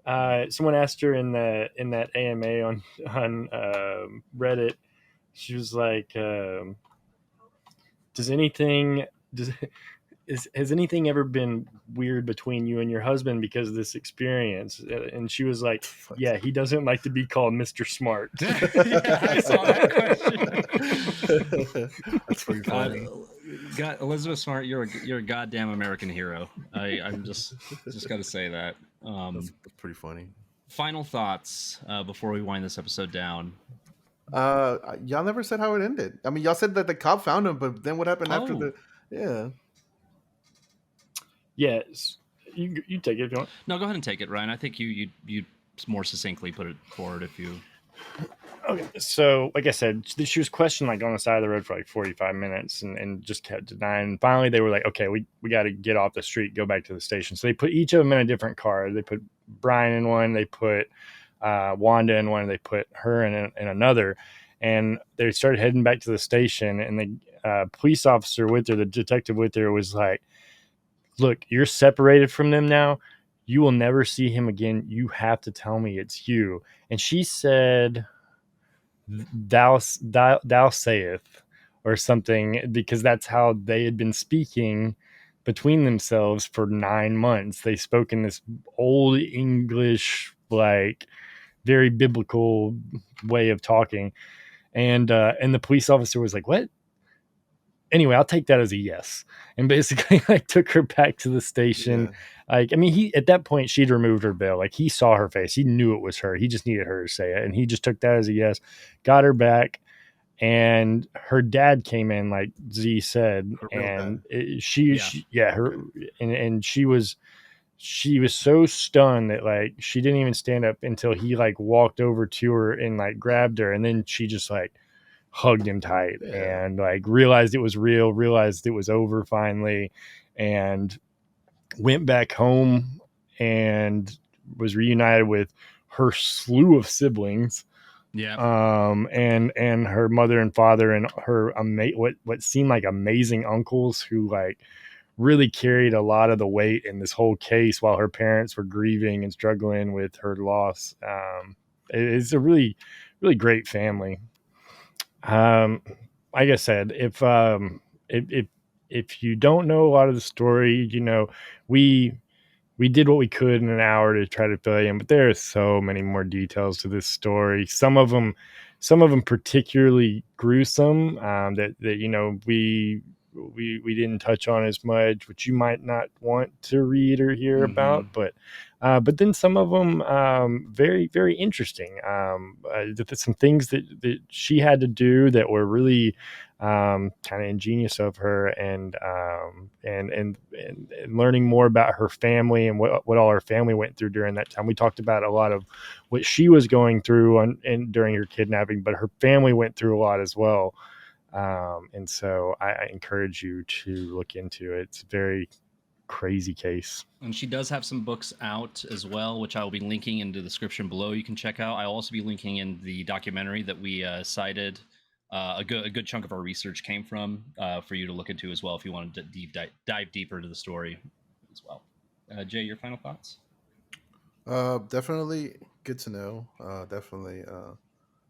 Someone asked her in that AMA on Reddit. She was like, "Does anything has anything ever been weird between you and your husband because of this experience?" And she was like, "Yeah, he doesn't like to be called Mr. Smart." Yeah, I saw that question. That's pretty funny. God, Elizabeth Smart, you're a goddamn American hero. I'm just got to say that. That's pretty funny. Final thoughts before we wind this episode down. Y'all never said how it ended. I mean, y'all said that the cop found him, but then what happened after the? Yeah. Yes, you take it if you want. No, go ahead and take it, Ryan. I think you more succinctly put it forward if you. Okay, so like I said, she was questioned like on the side of the road for like 45 minutes and just kept denying. And finally, they were like, "Okay, we got to get off the street, go back to the station." So they put each of them in a different car. They put Brian in one, they put Wanda in one, they put her in another, and they started heading back to the station. And the police officer with her, the detective with her, was like, "Look, you're separated from them now. You will never see him again. You have to tell me it's you." And she said, thou sayeth, or something, because that's how they had been speaking between themselves for 9 months. They spoke in this old English, like very biblical way of talking. And the police officer was like, "What?" Anyway, I'll take that as a yes. And basically like took her back to the station. Yeah. Like, I mean, he, at that point, she'd removed her veil. Like, he saw her face. He knew it was her. He just needed her to say it. And he just took that as a yes, got her back. And her dad came in, like Z said, and she was so stunned that like she didn't even stand up until he like walked over to her and like grabbed her. And then she just like hugged him tight and like realized it was real, realized it was over finally, and went back home and was reunited with her slew of siblings. Yeah. And her mother and father and her what seemed like amazing uncles who like really carried a lot of the weight in this whole case while her parents were grieving and struggling with her loss. It's a really, really great family. Like I said, if you don't know a lot of the story, you know, we did what we could in an hour to try to fill you in, but there are so many more details to this story. Some of them particularly gruesome, that you know we didn't touch on as much, which you might not want to read or hear about, but then some of them very, very interesting. Some things that she had to do that were really kind of ingenious of her, and learning more about her family and what all her family went through during that time. We talked about a lot of what she was going through during her kidnapping, but her family went through a lot as well. And so I encourage you to look into it. It's very, crazy case. And she does have some books out as well, which I will be linking in the description below. You can check out. I'll also be linking in the documentary that we cited. A good chunk of our research came from for you to look into as well if you wanted to dive deeper into the story as well. Jay, your final thoughts? Definitely good to know. Definitely.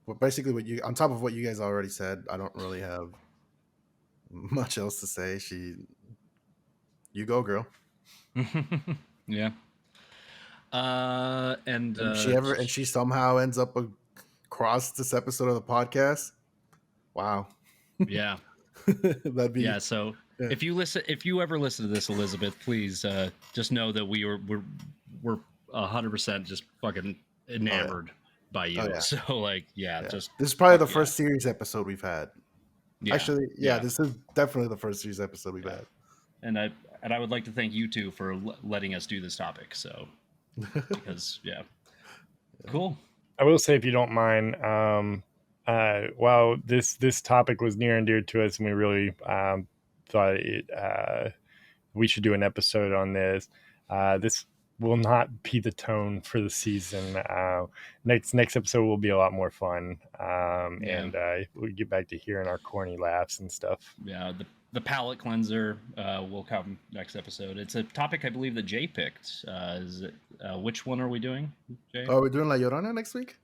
But basically, on top of what you guys already said, I don't really have much else to say. You go, girl. Yeah. And she somehow ends up across this episode of the podcast. Wow. Yeah. That'd be So yeah. if you ever listen to this, Elizabeth, please just know that we're 100% just fucking enamored by you. So just this is probably the first series episode we've had. Actually, this is definitely the first series episode we've had. And I would like to thank you two for letting us do this topic. So because cool. I will say, if you don't mind, while this topic was near and dear to us, and we really thought we should do an episode on this. This will not be the tone for the season. Next episode will be a lot more fun, and we'll get back to hearing our corny laughs and stuff. Yeah, the palate cleanser will come next episode. It's a topic I believe that Jay picked. Which one are we doing, Jay? Oh, we're doing La Llorona next week?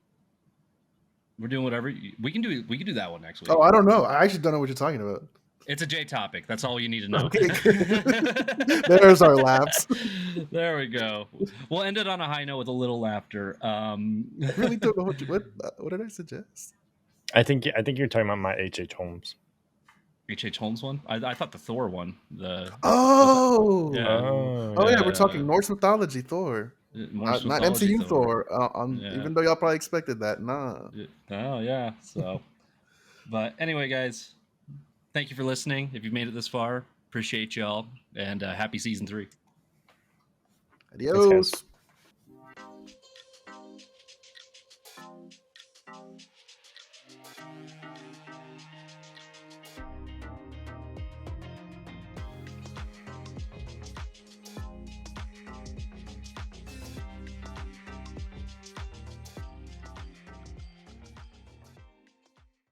We're doing whatever we can do. We can do that one next week. Oh, I don't know. I actually don't know what you're talking about. It's a J topic. That's all you need to know. Okay. There's our laughs. There we go. We'll end it on a high note with a little laughter. I really don't know what did I suggest? I think you're talking about my H.H. Holmes. H.H. Holmes one? I thought the Thor one. Yeah, we're talking Norse mythology Thor. Not MCU Thor. Even though y'all probably expected that. Nah. Oh yeah. So, but anyway, guys, thank you for listening. If you've made it this far, appreciate y'all, and happy season 3. Adios.